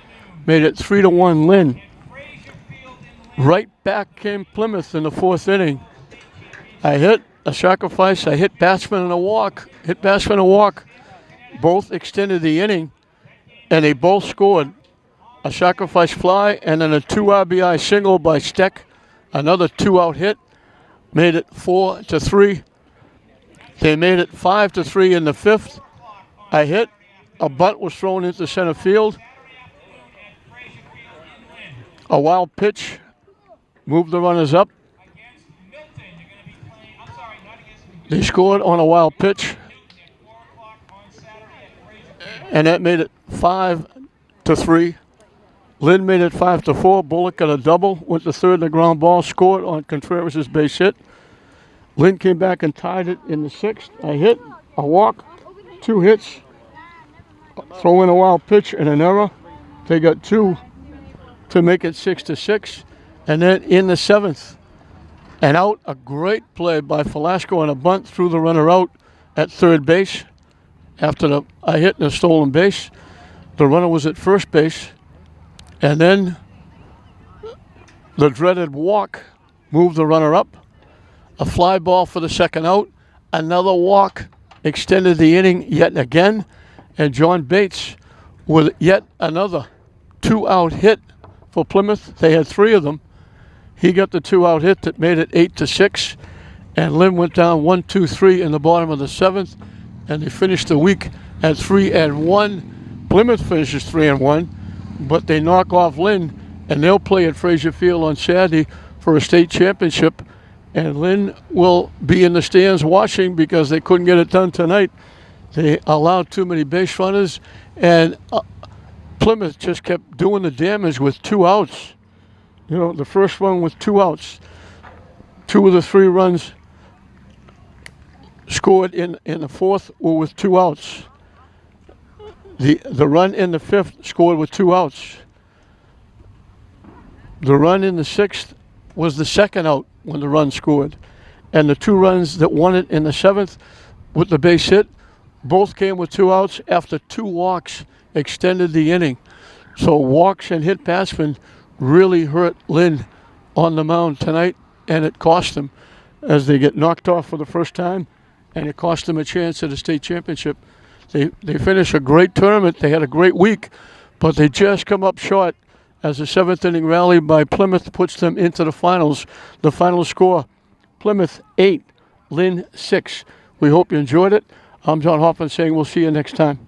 Speaker 1: made it 3-1 Lynn. Right back came Plymouth in the fourth inning. I hit a sacrifice, I hit batsman and a walk. Both extended the inning, and they both scored. A sacrifice fly and then a 2 RBI single by Steck. Another 2-out hit made it 4-3. They made it 5-3 in the fifth. I hit. A bunt was thrown into center field. A wild pitch moved the runners up. They scored on a wild pitch, and that made it 5-3. Lynn made it 5-4. Bullock got a double, went to third in the ground ball, scored on Contreras' base hit. Lynn came back and tied it in the sixth. A hit, a walk, 2 hits, throw in a wild pitch and an error. They got 2 to make it 6-6. And then in the seventh, and out, a great play by Falasco on a bunt, threw the runner out at third base after a hit and a stolen base. The runner was at first base. And then the dreaded walk moved the runner up. A fly ball for the second out. Another walk extended the inning yet again. And John Bates with yet another 2-out hit for Plymouth. They had 3 of them. He got the 2-out hit that made it 8-6. And Lynn went down 1-2-3 in the bottom of the seventh. And they finished the week at 3-1. Plymouth finishes 3-1. But they knock off Lynn, and they'll play at Frazier Field on Saturday for a state championship. And Lynn will be in the stands watching because they couldn't get it done tonight. They allowed too many base runners, and Plymouth just kept doing the damage with 2 outs. You know, the first one with 2 outs. 2 of the 3 runs scored in the fourth were with 2 outs. The run in the fifth scored with 2 outs. The run in the sixth was the second out when the run scored. And the 2 runs that won it in the seventh with the base hit, both came with 2 outs after 2 walks extended the inning. So walks and hit batsmen really hurt Lynn on the mound tonight, and it cost them as they get knocked off for the first time, and it cost them a chance at a state championship. They finished a great tournament. They had a great week, but they just come up short as the 7th inning rally by Plymouth puts them into the finals. The final score, Plymouth 8, Lynn 6. We hope you enjoyed it. I'm John Hoffman saying we'll see you next time.